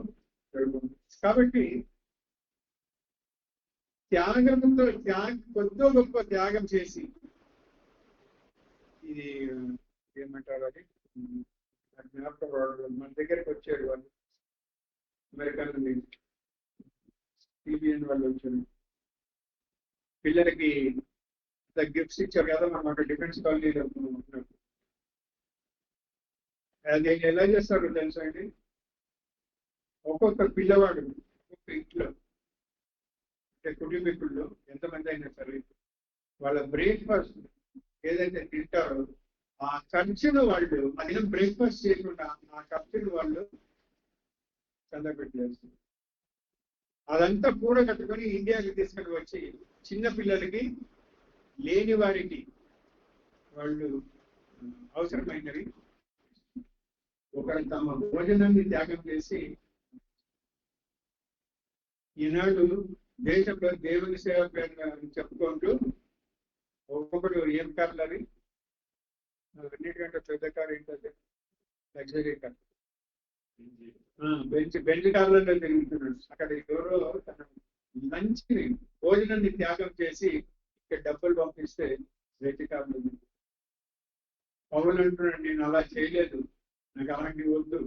దొరకవచ్చు. కాబట్టి త్యాగంతో కొద్దో గొప్ప త్యాగం చేసి, ఇది ఏమంటారు అది జ్ఞాపకం మన దగ్గరికి వచ్చాడు వాళ్ళు అమెరికన్ నుండి సిబిఎన్ వాళ్ళు వచ్చారు, పిల్లలకి గిఫ్ట్స్ ఇచ్చారు కదా మనం అక్కడ డిఫెన్స్ కాలనీలో ఉంటున్నాం. అది ఎలా చేస్తారు తెలుసా అండి, ఒక్కొక్క పిల్లవాడు ఒక్కొక్క ఇంట్లో అంటే కుటుంబీకుల్లో ఎంతమంది అయినా సరే వాళ్ళ బ్రేక్ఫాస్ట్ ఏదైతే తింటారో ఆ ఖర్చును వాళ్ళు అదే బ్రేక్ఫాస్ట్ చేయకుండా ఆ ఖర్చును వాళ్ళు చందపెట్టేస్తారు. అదంతా కూడా కట్టుకొని ఇండియాకి తీసుకొని వచ్చి చిన్న పిల్లలకి లేని వారికి వాళ్ళు అవసరమైనవి ఒకరు తమ భోజనాన్ని త్యాగం చేసి ఈనాడు దేశంలో దేవుని సేవ చెప్పుకుంటూ ఒక్కొక్కడు ఏం కార్లు అవి అన్నిటికంటే పెద్ద కారు ఏంటంటే లగ్జరీ కార్, బెంజ్ కార్లలో తిరుగుతున్నాడు. అక్కడ ఎవరో తన మంచి భోజనాన్ని త్యాగం చేసి ఇక్కడ డబ్బులు పంపిస్తే బెంజ్ కార్లు. పౌలు అంటున్నాడు నేను అలా చేయలేదు, నాకు అలాంటి వద్దు.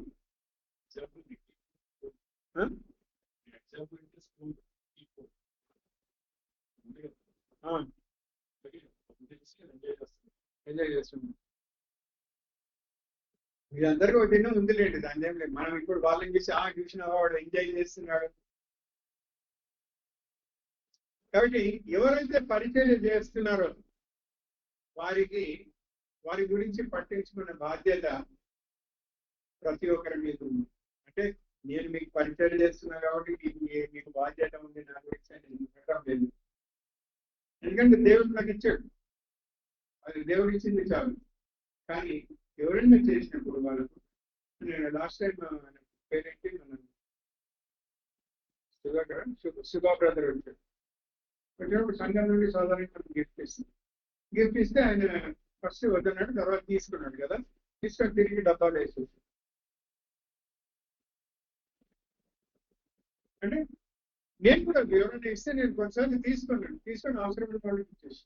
ఎంజాయ్ చేస్తున్నాం. మీరందరికీ ఒక దినం ఉందిలేండి, దాని ఏం లేదు. మనం ఇప్పుడు వాళ్ళని చూసి చూసిన వాడు ఎంజాయ్ చేస్తున్నాడు. కాబట్టి ఎవరైతే పరిచయం చేస్తున్నారో వారి గురించి పట్టించుకున్న బాధ్యత ప్రతి ఒక్కరి మీద ఉంది. అంటే నేను మీకు పరిచయం చేస్తున్నా కాబట్టి మీకు బాధ్యత ఉంది నా గురించి అని చెప్పడం లేదు. ఎందుకంటే దేవుడు నాకు ఇచ్చాడు, అది దేవుడు ఇచ్చింది చాలు. కానీ ఎవరైనా చేసినప్పుడు వాళ్ళకు నేను లాస్ట్ టైం పేరేంటి మన శుభా బ్రదర్ వచ్చాడు. వచ్చినప్పుడు సంఘం నుండి సాధారణ గిఫ్ట్ ఇస్తే ఆయన ఫస్ట్ వద్దన్నాడు, తర్వాత తీసుకున్నాడు కదా, తీసుకొని తిరిగి డబ్బాలు వేసేసి. అంటే నేను కూడా ఎవరైనా ఇస్తే నేను కొన్నిసార్లు తీసుకొని అవసరం వాళ్ళకి ఇచ్చేసి,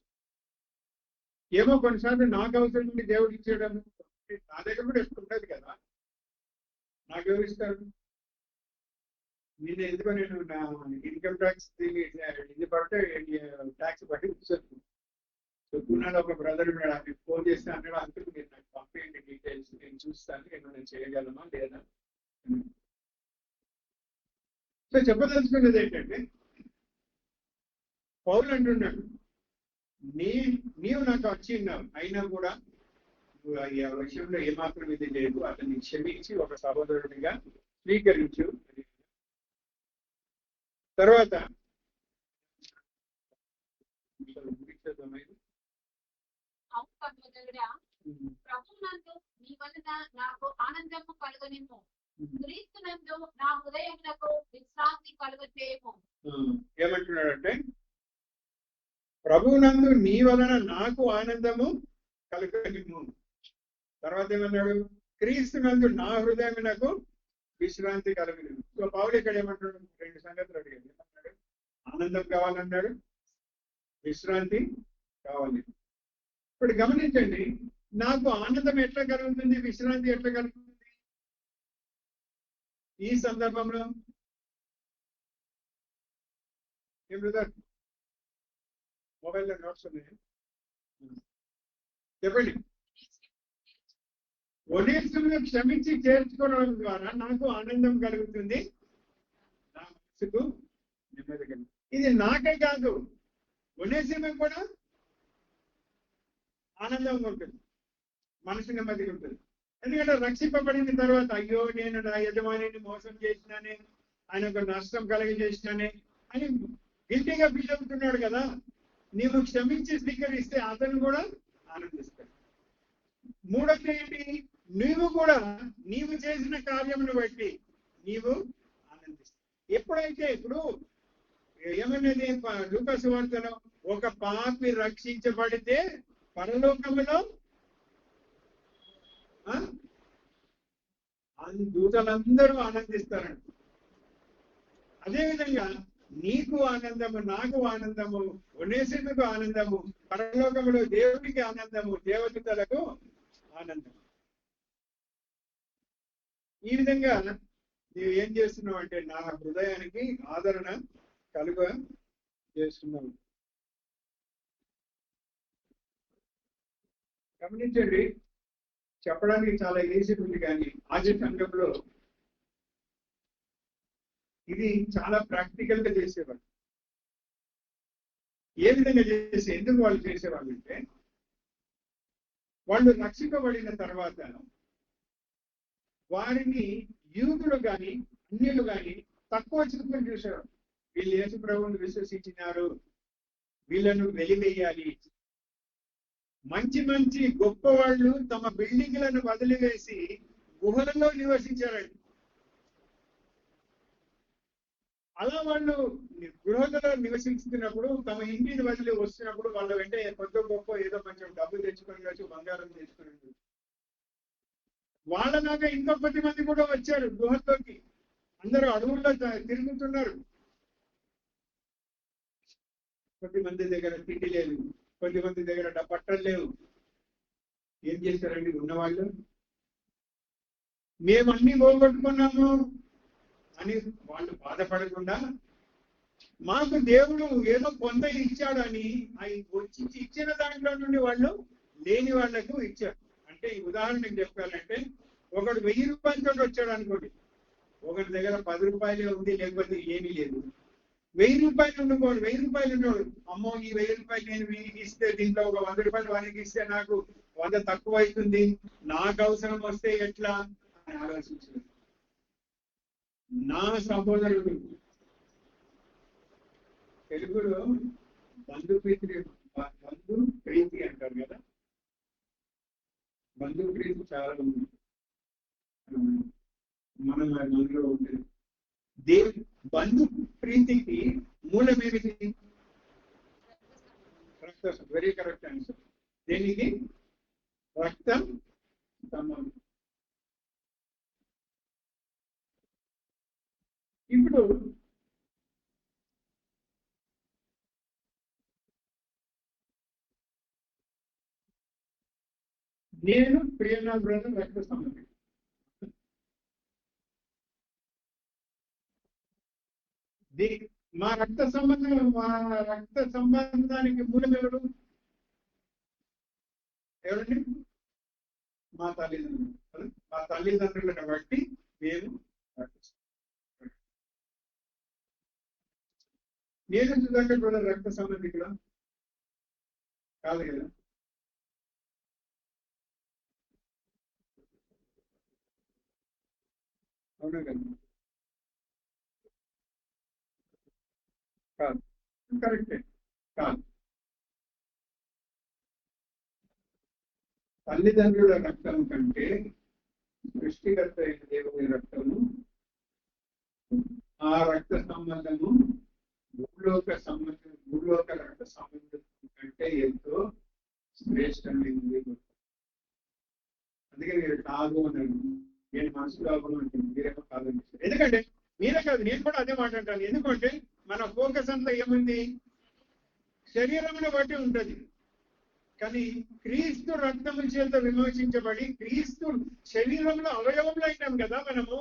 ఏమో కొన్నిసార్లు నాకు అవసరం నుండి దేవుడు ఇచ్చేయడం నా దగ్గర కూడా ఎక్కువ ఉంటుంది కదా, నాకు ఎవరు ఇస్తారు? నేను ఎందుకో నేను నా ఇన్కమ్ ట్యాక్స్ ఇది పడితే ట్యాక్స్ బట్టి ఇచ్చేస్తాను. సో పూనాలో ఒక బ్రదర్ ఉన్నాడు, ఆయన ఫోన్ చేస్తే అన్నాడు అంకుల్ మీరు నాకు పంపించండి డీటెయిల్స్, నేను చూస్తాను నేను చేయగలమా లేదా. సో చెప్పదలుచుకున్నది ఏంటంటే పౌలు అంటున్నాడు నీవు నాకు వచ్చి ఉన్నావు, అయినా కూడా ఈ విషయంలో ఏమాత్రం ఇది లేదు, అతన్ని క్షమించి ఒక సహోదరుడిగా స్వీకరించు. తర్వాత ప్రభువునందు నీ వలన నాకు ఆనందము కలుగనిమ్ము, క్రీస్తునందు నా హృదయమునకు విశ్రాంతి కలుగచేయము. ఏమంటున్నాడంటే ప్రభువునందు నీ వలన నాకు ఆనందము కలుగనిమ్ము. తర్వాత ఏమన్నాడు? క్రీస్తునందు నా హృదయమునకు విశ్రాంతి కలుగనిమ్ము. సో పౌలు ఇక్కడ ఏమంటాడు? రెండు సంగతులు అడిగాడు. ఏమన్నాడు? ఆనందం కావాలన్నాడు, విశ్రాంతి కావాలి. ఇప్పుడు గమనించండి, నాకు ఆనందం ఎట్లా కలుగుతుంది, విశ్రాంతి ఎట్లా కలుగుతుంది ఈ సందర్భంలో? ఏం బ్రదర్ మొబైల్లో నోట్స్ ఉన్నాయి చెప్పండి. ఒనేసును క్షమించి చేర్చుకోవడం ద్వారా నాకు ఆనందం కలుగుతుంది, నా మనసుకు నెమ్మది కలిగి. ఇది నాకే కాదు, ఒనేసిముకు కూడా ఆనందంగా ఉంటుంది, మనసు నెమ్మదిగా ఉంటుంది. ఎందుకంటే రక్షింపబడిన తర్వాత అయ్యో నేను నా యజమానిని మోసం చేసినానే, ఆయనకు నష్టం కలిగజేసినానే అని గిల్టీగా ఫీల్ అవుతున్నాడు కదా. నీవు క్షమించి స్వీకరిస్తే అతను కూడా ఆనందిస్తాడు. మూడోది ఏంటి? నీవు కూడా నీవు చేసిన కార్యమును బట్టి నీవు ఆనందిస్తావు. ఎప్పుడైతే ఇప్పుడు ఏమన్నది లూకా సువార్తలో, ఒక పాపి రక్షించబడితే పరలోకములో దూతలందరూ ఆనందిస్తారంట. అదేవిధంగా నీకు ఆనందము, నాకు ఆనందము, ఒనేసిముకు ఆనందము, పరలోకములో దేవుడికి ఆనందము, దేవదూతలకు ఆనందం. ఈ విధంగా నీవు ఏం చేస్తున్నావు అంటే నా హృదయానికి ఆదరణ కలుగ చేస్తున్నావు. గమనించండి, చెప్పడానికి చాలా ఈజీ ఉంది, కానీ ఆది సంఘంలో ఇది చాలా ప్రాక్టికల్ గా చేసేవాళ్ళు. ఏ విధంగా చేసి ఎందుకు వాళ్ళు చేసేవాళ్ళు అంటే, వాళ్ళు రక్షింపబడిన తర్వాత వారిని యూదులు కానీ అన్యులు కానీ తక్కువ చూపులు చూసేవారు. వీళ్ళు యేసు ప్రభువుని విశ్వసించినారు, వీళ్ళను వెలివేయాలి. మంచి మంచి గొప్ప వాళ్ళు తమ బిల్డింగ్లను వదిలివేసి గుహలలో నివసించారండి. అలా వాళ్ళు గృహలో నివసిస్తున్నప్పుడు, తమ ఇంటిని వదిలి వస్తున్నప్పుడు వాళ్ళ వెంట కొద్ది గొప్ప ఏదో కొంచెం డబ్బు తెచ్చుకొని వచ్చు, బంగారం తెచ్చుకొని వచ్చు. వాళ్ళలాగా ఇంకా 10 మంది కూడా వచ్చారు గుహల్లోకి. అందరూ అడవుల్లో తిరుగుతున్నారు. కొద్దిమంది దగ్గర తిండి లేదు, కొద్దిమంది దగ్గర బట్టలు లేవు. ఏం చేశారండి ఉన్నవాళ్ళు? మేము అన్ని పోగొట్టుకున్నాము అని వాళ్ళు బాధపడకుండా, మాకు దేవుడు ఏదో కొంత ఇచ్చాడని వచ్చి ఇచ్చిన దాంట్లో నుండి వాళ్ళు లేని వాళ్లకు ఇచ్చారు. అంటే ఈ ఉదాహరణకు చెప్పాలంటే, ఒకడు 1000 రూపాయలతో వచ్చాడు అనుకోండి, ఒకరి దగ్గర 10 రూపాయలే ఉంది, లేకపోతే ఏమీ లేదు. 1000 రూపాయలు ఉండుకోండి, 1000 రూపాయలు ఉన్నాడు, అమ్మో ఈ 1000 రూపాయలు నేను వీనికి ఇస్తే దీంట్లో ఒక 100 రూపాయలు వానికి ఇస్తే నాకు 100 తక్కువ అవుతుంది, నాకు అవసరం వస్తే ఎట్లా అని ఆలోచించారు. నా సహోదరుడు, తెలుగులో బంధు ప్రీతి అంటారు కదా, బంధు ప్రీతి చాలా ఉంది మన మనలో ఉంటుంది. బంధు ప్రీతికి మూలం ఏమిటి? రక్త. Very correct answer. దేనికి? రక్తం సంబంధం. ఇప్పుడు నేను ప్రియనా బ్రదర్ రక్త సంబంధం. మా రక్త సంబంధానికి మూలం ఎవరు? ఎవరండి? మా తల్లిదండ్రులు. మా తల్లిదండ్రులను బట్టి మేము నేను సుధాకర్ బ్రదర్ రక్త సంబంధికుడా కాదు కదా. అవునా కదా? కాదు. కరెక్టే, కాదు. తల్లిదండ్రుల రక్తం కంటే సృష్టికర్త అయిన దేవుని రక్తము, ఆ రక్త సంబంధము భూలోక రక్త సంబంధం కంటే ఎంతో శ్రేష్టమైనది. అందుకే మీరు కాదు అన్నారు. నేను మనసులో ఉంటుంది, మీరేమో కాదని. ఎందుకంటే మీరే కాదు, నేను కూడా అదే మాట అంటాను. ఎందుకంటే మన ఫోకస్ అంతా ఏముంది? శరీరమును బట్టి ఉంటుంది. కానీ క్రీస్తు రక్తము చేత విమోచించబడి క్రీస్తు శరీరంలో అవయవంలో అయినాం కదా మనము.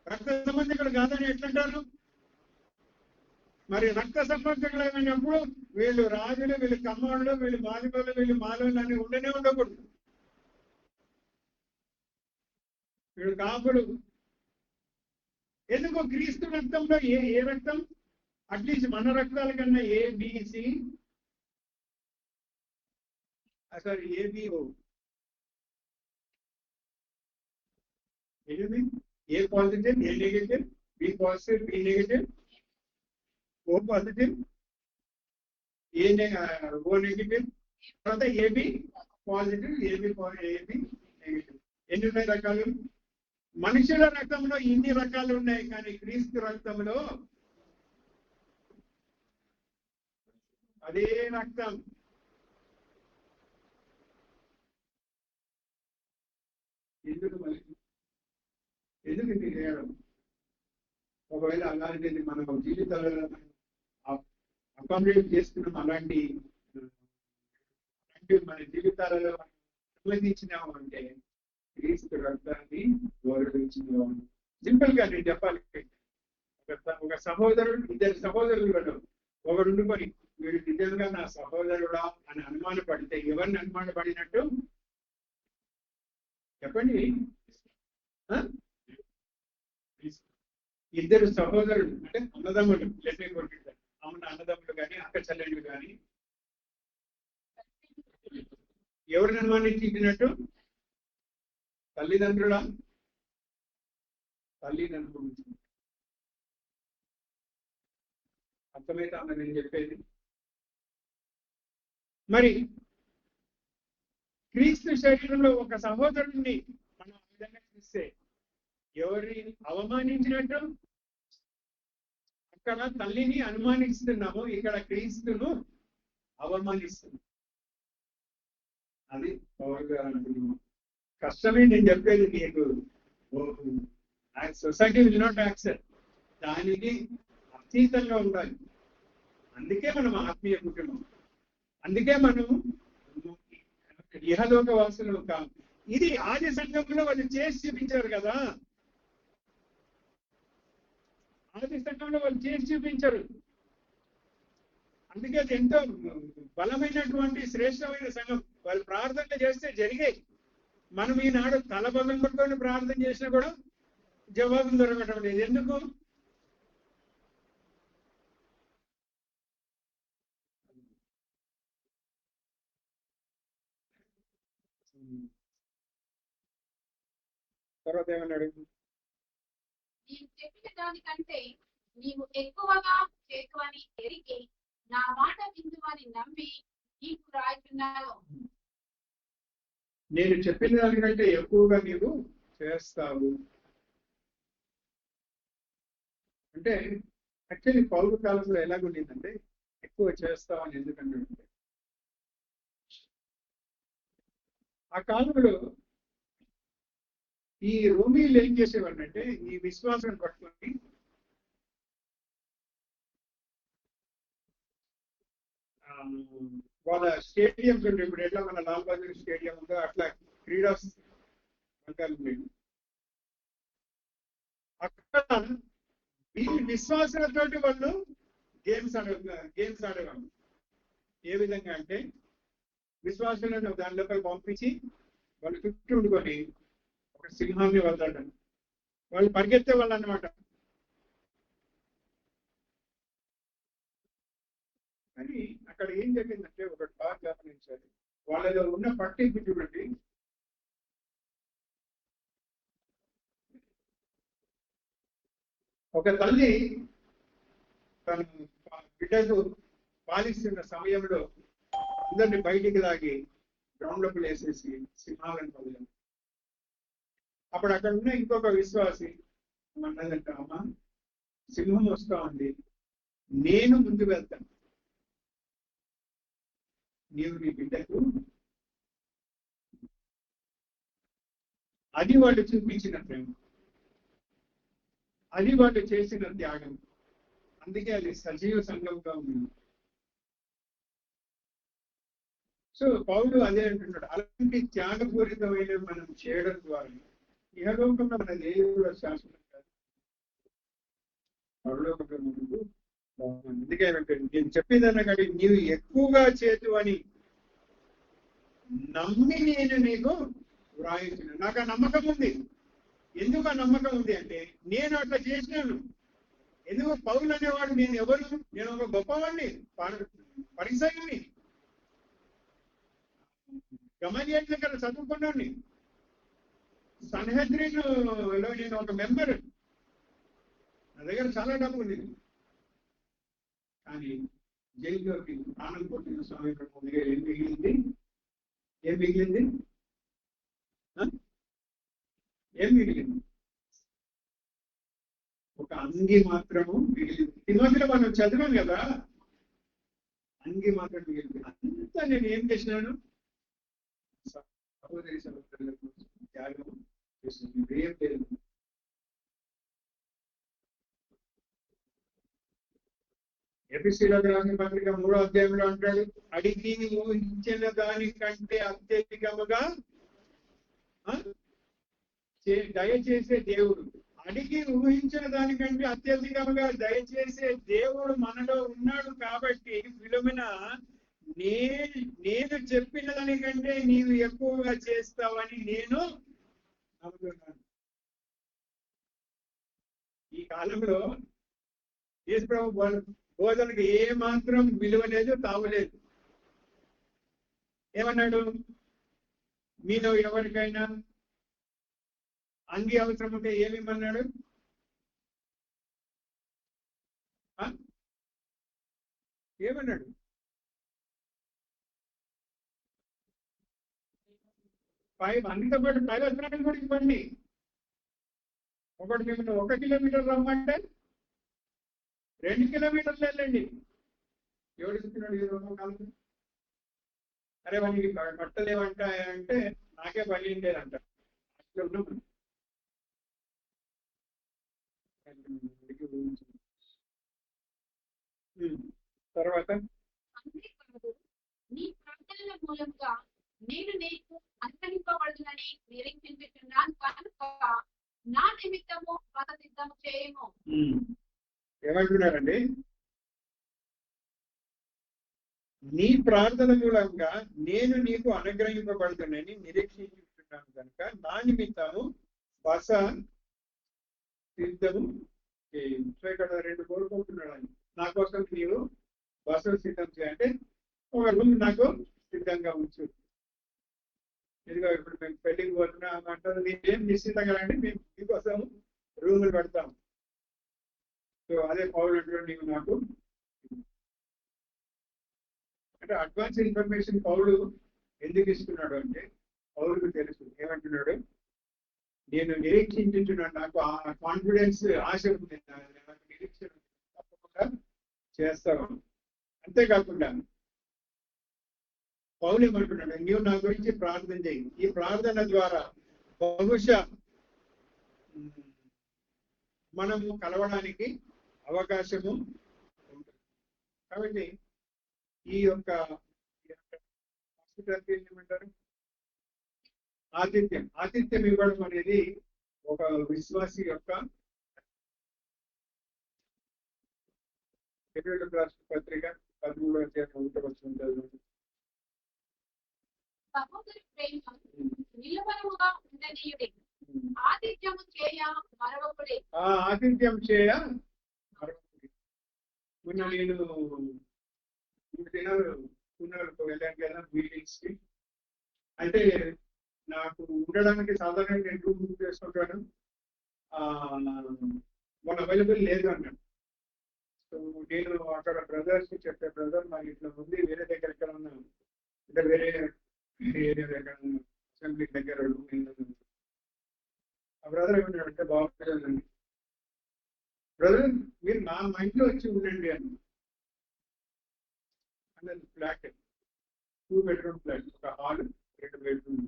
రక్త సంబంధికులు కాదని ఎట్లంటారు? మరి రక్త సంబంధికులు అయినప్పుడు వీళ్ళు రాజులు, వీళ్ళు కమ్మాళ్ళు, వీళ్ళు మాదిగోళ్ళు, వీళ్ళు మాలోళ్ళు అని ఉండనే ఉండకూడదు. వీళ్ళు కాపులు. ఎందుకు? క్రీస్తు రక్తంలో ఏ రక్తం? అట్లీస్ట్ మన రక్తాల కన్నా ఏబిసి సారీ ఏబిఓ ఏంటి A positive A negative B positive B negative O positive O negative తర్వాత ఏబి పాజిటివ్ ఏబి నెగటివ్. ఎన్ని ఉన్నాయి రకాలు? మనుషుల రక్తంలో ఇన్ని రకాలు ఉన్నాయి, కానీ క్రీస్తు రక్తంలో అదే రక్తం. ఎందుకు మరి ఎందుకు ఇది చేయడం? ఒకవేళ అలాంటిది మన జీవితాలలో అకామిడేట్ చేసుకున్నాం, అలాంటి మన జీవితాలలో అనుమతించినాము అంటే క్రీస్తు రక్తాన్ని గౌరవించినాము. సింపుల్ గా నేను చెప్పాలి, ఒక సహోదరుడు ఇద్దరు సహోదరులు ఒకడు ఉండుకొని వీడు నిజంగా నా సహోదరుడా అని అనుమానపడితే ఎవరిని అనుమానపడినట్టు చెప్పండి? ఇద్దరు సహోదరులు అంటే అన్నదమ్ములు, అన్నదమ్ములు కానీ అక్క చెల్లెళ్ళు కానీ ఎవరిని అనుమానించినట్టు? తల్లిదండ్రుల తల్లిదండ్రులు. అర్థమైతే అన్న నేను చెప్పేది? మరి క్రీస్తు శరీరంలో ఒక సహోదరుడిని మనం ఆ విధంగా చూస్తే ఎవరిని అవమానించినట్టు? అక్కడ తల్లిని అనుమానిస్తున్నాము, ఇక్కడ క్రీస్తును అవమానిస్తున్నాం. అది పౌరులు గారు అనుకుంటున్నాం. కష్టమే నేను చెప్పేది మీకు. సొసైటీ విల్ నాట్ యాక్సెప్ట్, దానికి అతీతంగా ఉండాలి. అందుకే మనం ఆత్మీయ కుటుంబం, అందుకే మనం ఇహలోక వాసులు కాదు. ఇది ఆది సంఘంలో వాళ్ళు చేసి చూపించారు కదా, ఆది సంఘంలో వాళ్ళు చేసి చూపించారు. అందుకే అది ఎంతో బలమైనటువంటి శ్రేష్టమైన సంఘం. వాళ్ళు ప్రార్థన చేస్తే జరిగాయి. మనం ఈనాడు తలబలం పట్టుకొని ప్రార్థన చేసినా కూడా జవాబు దొరకటం లేదు. ఎందుకు? తర్వాత ఏమన్నాడు? నీవు చెప్పిన దానికంటే నీవు ఎక్కువగా చేతువని ఎరిగి నా మాట విందువని నమ్మి నీకు రాయుచున్నాను. నేను చెప్పిన దానికంటే ఎక్కువగా నీవు చేస్తావు అంటే యాక్చువల్లీ పౌరు కాలంలో ఎలాగుండిందంటే ఎక్కువ చేస్తావని ఎందుకంటే ఆ కాలంలో ఈ రోమీలు ఏం చేసేవాళ్ళు అంటే ఈ విశ్వాసం పట్టుకొని వాళ్ళ స్టేడియంస్ ఉండే, ఇప్పుడు ఎట్లా మన లాల్ బహదూర్ స్టేడియం ఉందో అట్లా క్రీడా సంఘాలు ఉండేవి. అక్కడ ఈ విశ్వాసాలతోటి వాళ్ళు గేమ్స్ ఆడేవాళ్ళు. ఏ విధంగా అంటే విశ్వాసాలను దాని లోపల పంపించి వాళ్ళు చుట్టూ ఉండుకొని ఒక సింహాన్ని వదలడం, వాళ్ళు పరిగెత్తే వాళ్ళు అన్నమాట. కానీ అక్కడ ఏం జరిగిందంటే ఒకటి బాగా గమనించాలి, వాళ్ళలో ఉన్న పట్టింపు చూడండి. ఒక తల్లి తన బిడ్డకు పాలిస్తున్న సమయంలో అందరిని బయటికి లాగి గ్రౌండ్ లోపల వేసేసి సింహాలను వదిలాం. అప్పుడు అక్కడ ఉన్న ఇంకొక విశ్వాసి అన్నదంట, అమ్మ సింహం వస్తా ఉంది, నేను ముందు వెళ్తాను, నీవు నీ బిడ్డకు. అది వాళ్ళు చూపించిన ప్రేమ, అది వాళ్ళు చేసిన త్యాగం. అందుకే అది సజీవ సంఘంగా ఉంది. సో పౌలు అదే అంటున్నాడు, అలాంటి త్యాగపూరితమైన మనం చేయడం ద్వారా ఇహలోకంలో మన దేవుడు శాశ్వతం కాదు, పరలోకంలో మనకు. అందుకే నేను చెప్పేదన్నా కానీ నీవు ఎక్కువగా చేతు అని నమ్మి నేను నీకు వ్రాయించిన. నాకు ఆ నమ్మకం ఉంది. ఎందుకు ఆ నమ్మకం ఉంది అంటే నేను అట్లా చేసినాను. ఎందుకు పౌలు అనేవాడు నేను ఎవరు, నేను ఒక గొప్పవాడిని, పరిసయ్యుని, గమనియల్ దగ్గర చదువుకున్నాను, సన్హెద్రిన్లో నేను ఒక మెంబర్, నా దగ్గర చాలా డబ్బు ఉంది. కానీ జైల్లోకి ప్రాణం కొట్టిన సమయంలో ముందుగా ఏం మిగిలింది? ఏం మిగిలింది? ఒక అంగి మాత్రము మిగిలింది. తిమోతిలో మనం చదివాం కదా, అంగి మాత్రం మిగిలింది. అంతా నేను ఏం చేసినాను? సహోదరి సహోదరులకు త్యాగం చేసింది. ఏం లేదు. ఎఫెసీయులకు రాసిన పత్రిక 3వ అధ్యాయంలో అంటాడు, అడిగి ఊహించిన దానికంటే అత్యధికముగా దయచేసే దేవుడు. అడిగి ఊహించిన దానికంటే అత్యధికముగా దయచేసే దేవుడు మనలో ఉన్నాడు. కాబట్టి ఫిలోమిన, నేను చెప్పిన దానికంటే నీవు ఎక్కువగా చేస్తావని నేను నమ్ముతున్నాను. ఈ కాలంలో యేసుప్రభు బోధనకు ఏ మాత్రం విలువ లేదు, తావులేదు. ఏమన్నాడు? మీలో ఎవరికైనా అంగి అవసరం ఉంటే ఏమిమ్మన్నాడు? ఏమన్నాడు? అంగితో పాటు 5 వస్త్రాలు కూడా ఇవ్వండి. ఒకటి మిమ్మల్ని 1 కిలోమీటర్ రమ్మంటే 2 కిలోమీటర్లు వెళ్ళండి. ఎవడు చెప్తున్నాడు ఈ కాలం? అరే వానికి పట్టలేవంట అంటే నాకే పని లేదంట. అట్లా ఉన్నాం. తర్వాత నీ ప్రార్థనల మూలంగా నేను నీకు అనుసరింపబడునని నిరీక్షించుచున్నాను కనుక నా నిమిత్తము మత సిద్ధం చేయము. ఏమంటున్నారండి? నీ ప్రార్థన మూలంగా నేను నీకు అనుగ్రహింపబడుతున్నని నిరీక్షించుతున్నాను కనుక నా నిమిత్తము బస సిద్ధము చేయము. సో ఇక్కడ 2 కోరుకుంటున్నాడు అని, నా కోసం నీవు బస సిద్ధం చేయంటే ఒక రూమ్ నాకు సిద్ధంగా ఉంచు. ఇదిగో ఇప్పుడు మేము పెళ్లికి పోతున్నాం అంటారు, మీరేం నిశ్చితంగా రండి, మేము మీకోసం రూములు పెడతాం. సో అదే పౌలు అంటాడు, నీవు నాకు అంటే అడ్వాన్స్ ఇన్ఫర్మేషన్ పౌలు ఎందుకు ఇస్తున్నాడు అంటే, పౌలుకు తెలుసు. ఏమంటున్నాడు? నేను నిరీక్షించున్నాను, నాకు ఆ కాన్ఫిడెన్స్, ఆశ ఉంది, నాకు నిరీక్షణ తప్పకుండా చేస్తాను. అంతేకాకుండా పౌలు ఏమంటున్నాడు? నీవు నా గురించి ప్రార్థన చేయి. ఈ ప్రార్థన ద్వారా బహుశా మనము కలవడానికి అవకాశము ఉంటుంది. కాబట్టి ఈ యొక్క ఏమంటారు, ఆతిథ్యం ఇవ్వడం అనేది ఒక విశ్వాసి యొక్క రాష్ట్ర పత్రిక 13వ అధ్యాయం 1వ వచనం. సహోదరి ప్రేమ నిలవరముగా ఉండనీయుడి, ఆతిథ్యము చేయ మరొకడే. ఆతిథ్యం చేయ మరొకడే. మొన్న నేను 3 దినాలు పుణ్యాలకు వెళ్ళాను కదా మీటింగ్స్ కి. అయితే నాకు ఉండడానికి సాధారణంగా నేను రూమ్ బుక్ చేసుకుంటాను, మన అవైలబుల్ లేదు అన్నాడు. సో నేను అక్కడ బ్రదర్స్ కి చెప్పే, బ్రదర్ మా ఇంట్లో ఉంది, వేరే దగ్గర ఎక్కడ ఉన్నాను అంటే వేరే ఏరియా దగ్గర అసెంబ్లీ దగ్గర ఆ బ్రదర్ ఏమన్నాడంటే, బాగుంటుందండి బ్రదర్, మీరు మా ఇంట్లో వచ్చి ఉండండి అని అన్నది. ఫ్లాట్ 2 బెడ్రూమ్ ఫ్లాట్, ఒక హాల్ 2 బెడ్రూమ్.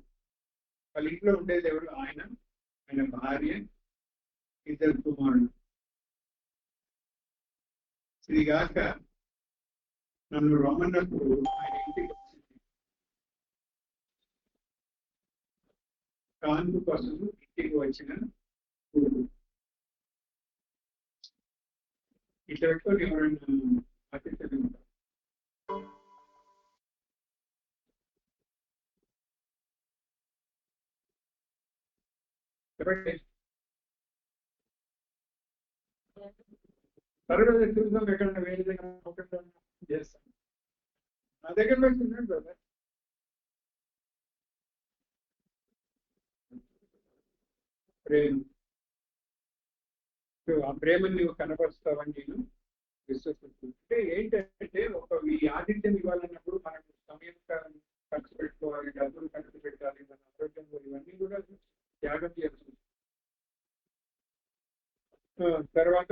వాళ్ళ ఇంట్లో ఉండేది ఎవరు? ఆయన భార్య, 2 కుమారులు. ఇదిగాక నన్ను రమ్మన్నప్పుడు ఆయన ఇంటికి వచ్చింది, కాన్పు కోసం ఇంటికి వచ్చిన కూతురు. ఇట్లా పెట్టుకొని ఎవరైనా అతిథులు ఉంటారు. చెప్పండి. తర్వాత చూద్దాం ఎక్కడన్నా వేరే దగ్గర ఒకటి చేస్తాను. నా దగ్గర పెట్టుకున్నాడు కదా. ప్రేమ, ఆ ప్రేమని నువ్వు కనపరుస్తావని నేను విశ్వసిస్తున్నాను. అంటే ఏంటంటే ఈ ఆతిథ్యం ఇవ్వాలన్నప్పుడు మనకు సమయం ఖర్చు పెట్టుకోవాలి, డబ్బులు ఖర్చు పెట్టాలి, మన ఆరోగ్యం ఇవన్నీ కూడా త్యాగం చేయాల్సి వస్తుంది. తర్వాత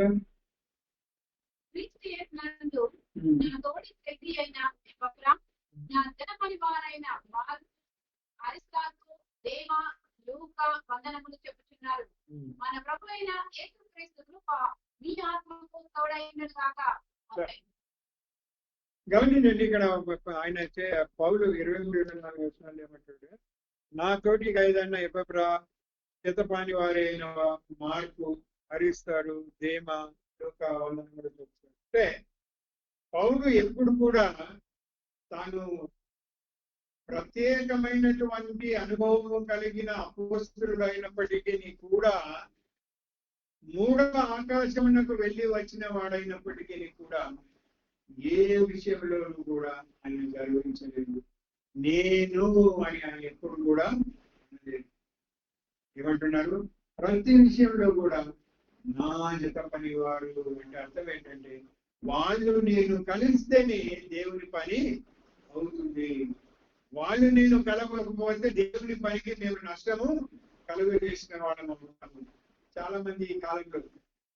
క్రీస్తు యేసునందు నా తోటి శక్తి అయిన ఎపఫ్రా, నా జనపని వారైన అరిస్తార్కు, దేమ, లూకా వందనములు చెప్పుచున్నారు. మన ప్రభు అయిన యేసుక్రీస్తు కృప మీ ఆత్మకు తోడైనను గాక. ఆమేన్. గమనించండి, ఇక్కడ ఆయన పౌలు 23-24 వచనాలు ఏమంటాడు? నా తోటి ఖైదైన ఎపఫ్రా, చిత్తపాని వారైన మార్కు, అరిస్తాడు, దేమ, లూకా వందనములు చెప్తాడు. అంటే పౌలు ఎప్పుడు కూడా తాను ప్రత్యేకమైనటువంటి అనుభవం కలిగిన అపోస్తలుడు అయినప్పటికీ కూడా, మూడవ ఆకాశమునకు వెళ్ళి వచ్చిన వాడైనప్పటికీ కూడా ఏ విషయంలోనూ కూడా ఆయన గర్వించలేదు. నేను అని ఆయన ఎప్పుడు కూడా అనలేదు. ఏమంటున్నారు? ప్రతి విషయంలో కూడా నా జత పని వారు అంటే అర్థం ఏంటంటే, వాళ్ళు నేను కలిస్తేనే దేవుని పని అవుతుంది. వాళ్ళు నేను కలవకపోతే దేవుని పనికి మేము నష్టము కలుగజేసిన వాళ్ళని అనుకుంటాము. చాలా మంది ఈ కాలంలో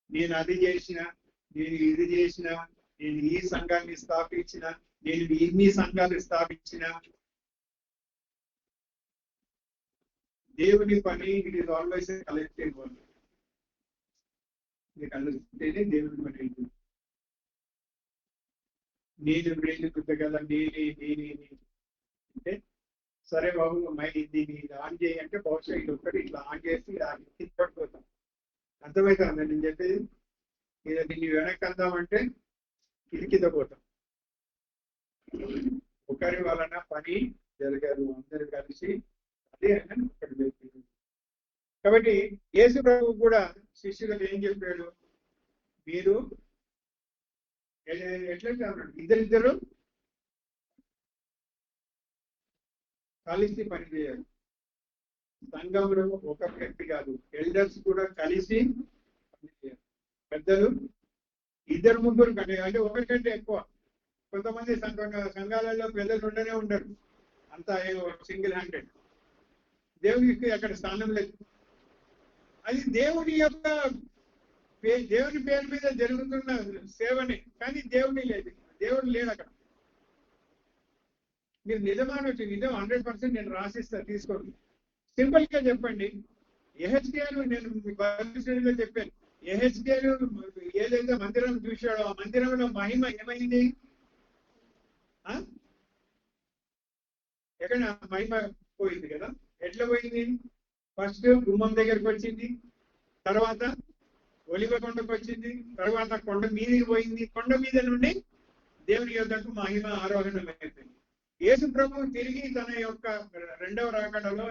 నేను అది చేసిన, నేను ఇది చేసిన, నేను ఈ సంఘాన్ని స్థాపించిన, నేను ఇన్ని సంఘాలు స్థాపించిన, దేవుని పని it is always collective work. మీకు కలిస్తేనే దేవుని పని అవుతుంది. నేను కదా నేనే అంటే, సరే బాబు దీన్ని ఆన్ చేయి అంటే బహుశా ఇది ఒక్కటి ఇట్లా ఆన్ చేసి పడిపోతాం. అర్థమవుతుందా నేను చెప్పేది? ఇది దీన్ని వెనక్కి అందామంటే ఇది కింద పోతాం. ఒకరి వలన పని జరగదు, అందరూ కలిసి అదే ఆయన ఒకటి పెట్టారు. కాబట్టి యేసు ప్రభు కూడా శిష్యులకు ఏం చెప్పాడు? మీరు ఎట్లయితే అన్నాడు, ఇద్దరిద్దరు కలిసి పనిచేయాలి. సంఘంలో ఒక వ్యక్తి కాదు, ఎల్డర్స్ కూడా కలిసి పనిచేయాలి. పెద్దలు ఇద్దరు ముగ్గురు కంటే అంటే ఒకరికంటే ఎక్కువ. కొంతమంది సంఘాలలో పెద్దలు ఉండనే ఉండరు, అంతా సింగిల్ హ్యాండెడ్. దేవునికి అక్కడ స్థానం లేదు. అది దేవుని యొక్క దేవుని పేరు మీద జరుగుతున్న సేవనే, కానీ దేవుని లేదు, దేవుడు లేడు అక్కడ. మీరు నిజమానొచ్చు, నిజం 100% నేను రాసిస్తా, తీసుకోండి. సింపుల్ గా చెప్పండి. యెహెజ్కేలు, నేను బైబిల్లో చెప్పాను, యెహెజ్కేలు ఏదైతే మందిరం చూశాడో ఆ మందిరంలో మహిమ ఏమైంది? ఎక్కడ మహిమ పోయింది కదా. ఎట్లా పోయింది? ఫస్ట్ గుమ్మం దగ్గరకు వచ్చింది, తర్వాత ఒలివ కొండకు వచ్చింది, తర్వాత కొండ మీదకి పోయింది, కొండ మీద నుండి దేవుని యొద్దకు మహిమ ఆరోహణమైంది. యేసు ప్రభు తిరిగి తన యొక్క రెండవ రాకడలో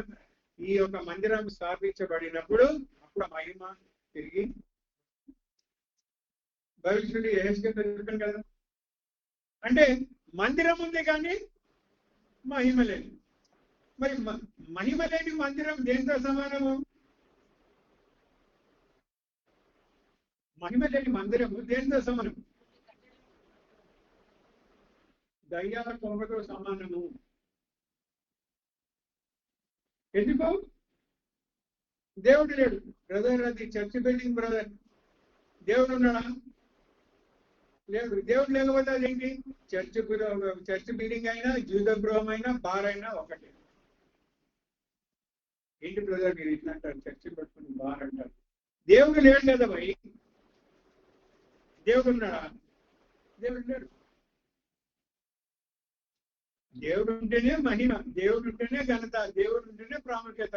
ఈ యొక్క మందిరం స్థాపించబడినప్పుడు అప్పుడు మహిమ తిరిగి భవిష్యుడు చెప్పాను కదా. అంటే మందిరం ఉంది కానీ మహిమ లేదు. మరి మహిమ లేని మందిరం దేంతో సమానము? మహిమ లేని మందిరము దేంతో సమానం? దయ్యాల కొంగతో సమానము. ఎందుకు? దేవుడు లేడు. బ్రదర్, అది చర్చ్ బిల్డింగ్ బ్రదర్, దేవుడు ఉన్నాడా? లేడు. దేవుడు లేకపోతే అదేంటి? చర్చ్ బిల్డింగ్ అయినా, జూద గృహం అయినా, బార్ అయినా ఒకటే. ఏంటి బ్రదర్ మీరు ఇట్లా అంటారు, చర్చ్ పట్టుకుని బార్ అంటారు? దేవుడు లేడు కదా భయ్. దేవుడు ఉన్నాడా? దేవుడు లేడు. దేవుడు ఉంటేనే మహిమ, దేవుడు ఉంటేనే ఘనత, దేవుడు ఉంటేనే ప్రాముఖ్యత.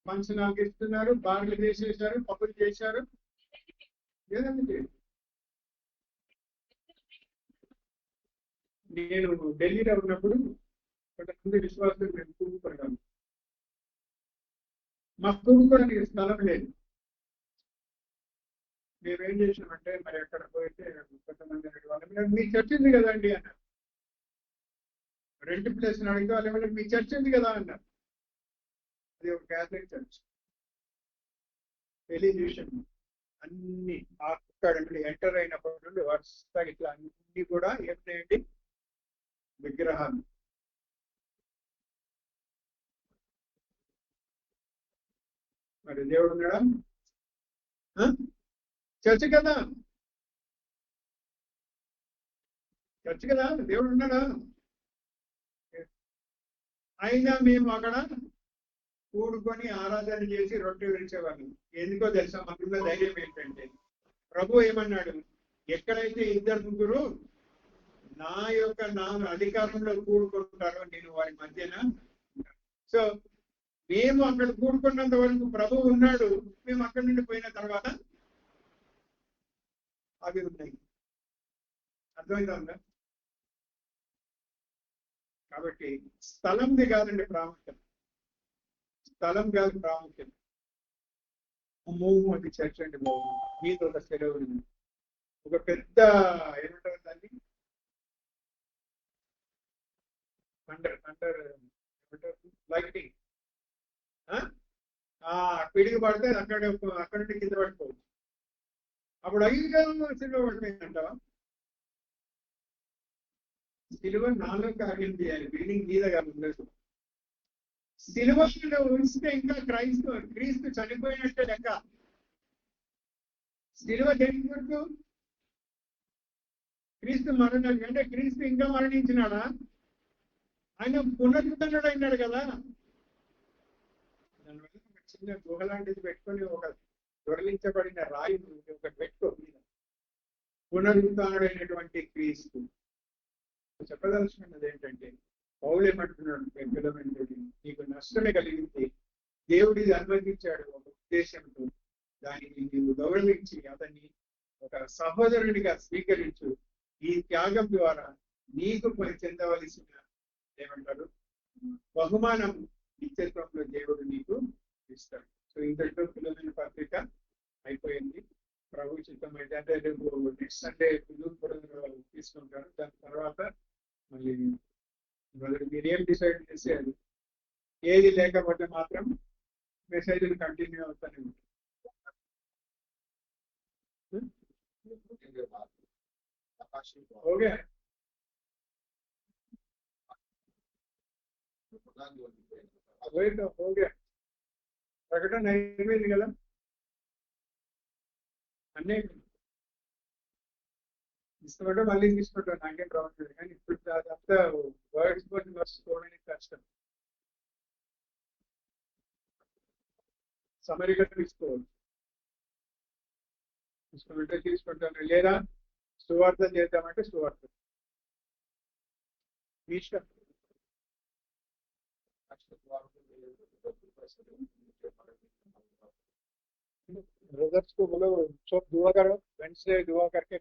పంచనాలు ఇస్తున్నారు, బార్లు చేసేసారు, పప్పులు చేశారు. ఏదండి? నేను ఢిల్లీలో ఉన్నప్పుడు కొంతమంది విశ్వాసులు మేము కూర్చున్నాము. మా కూడుకోవడానికి స్థలం లేదు. మేమేం చేసామంటే మరి ఎక్కడ పోయితే కొంతమంది వాళ్ళు మీ చర్చ్ ఉంది కదండి అన్నారు. రెంట్ ప్లేస్ అడిగితే వాళ్ళు మీ చర్చ్ ఉంది కదా అన్నారు. అది ఒక క్యాథలిక్ చర్చ్. టెలివిజన్ అన్ని అక్కడ ఎంటర్ అయినప్పటి నుండి వరుసగా ఇట్లా అన్ని కూడా ఏమిటండి విగ్రహాలు. మరి దేవుడు ఉన్నాడా? చర్చ్ కదా, చర్చ్ కదా, దేవుడు ఉన్నాడా? అయినా మేము అక్కడ కూడుకొని ఆరాధన చేసి రొట్టె విరిచేవాళ్ళం. ఎందుకో తెలుసా? మాకున్న ధైర్యం ఏంటంటే ప్రభు ఏమన్నాడు, ఎక్కడైతే ఇద్దరు ముగ్గురు నా యొక్క అధికారంలో కూడుకుంటారో నేను వారి మధ్యన. సో మేము అక్కడ కూడుకున్నంత వరకు ప్రభు ఉన్నాడు. మేము అక్కడి నుండి పోయిన తర్వాత అవి ఉన్నాయి. అర్థమైందా? కాబట్టి స్థలంది కాదండి ప్రాముఖ్యం, స్థలం కాదు ప్రాముఖ్యం. అది చర్చ్ అండి బాబు. మీతో ఒక సెలవు ఒక పెద్ద ఏమంటారు దాన్ని అండర్ లైటింగ్ పిడికి పడితే అక్కడ నుండి కింద పడిపోవచ్చు. అప్పుడు 5 గంటలు సిలువ పడిపోయిందంటావా? సిలువ నాలో కార్యం చేయాలి, బిల్డింగ్ గీదగా ఉండదు. సిలువలో ఉంచితే ఇంకా క్రీస్తు చనిపోయినట్టే లెక్క. సిలువ దేనికి గుర్తు? క్రీస్తు మరణానికి. అంటే క్రీస్తు ఇంకా మరణించినాడా? ఆయన పునరుద్ధరణుడు అయినాడు కదా. దానివల్ల ఒక చిన్న గుహ లాంటిది పెట్టుకొని ఒక దొరలించబడిన రాయి ఒకటి పెట్టుకో మీద. పునరుద్ధరణుడైనటువంటి క్రీస్తు. చెప్పదలుచుకున్నది ఏంటంటే పౌలు ఏమంటున్నాడు, పెద్దలమైనది నీకు నష్టమే కలిగింది, దేవుడిది అనుమతించాడు ఒక ఉద్దేశంతో. దానిని నీవు గౌరవించి అతన్ని ఒక సహోదరునిగా స్వీకరించు. ఈ త్యాగం ద్వారా నీకు చెందవలసిన ఏమంటారు బహుమానం నిత్యత్వంలో దేవుడు నీకు ఇస్తాడు. సో ఇంతటితో పిల్లలైన పత్రిక అయిపోయింది. ప్రభు చిత్తం అయితే అంటే రేపు నెక్స్ట్ సండే తీసుకుంటారు. దాని తర్వాత మళ్ళీ మీరేం డిసైడ్ చేసేది ఏది లేకపోతే మాత్రం మెసేజ్లు కంటిన్యూ అవుతానే ఉంటాయి. Okay, okay. ప్రకటన అయిపోయింది కదా అన్నీ. తీసుకుంటే మళ్ళీ తీసుకుంటాం, నాకేం రావట్లేదు. కానీ ఇప్పుడు అదంతా వర్డ్స్ బట్టి వస్తుండడానికి కష్టం. సమరిగా తీసుకోవాలి. తీసుకుంటే తీసుకుంటాను, లేదా సువార్త చేద్దామంటే సువార్త ఇష్టం. ब्रदर्स को बोलो सब दुआ करो, फ्रेंड से दुआ करके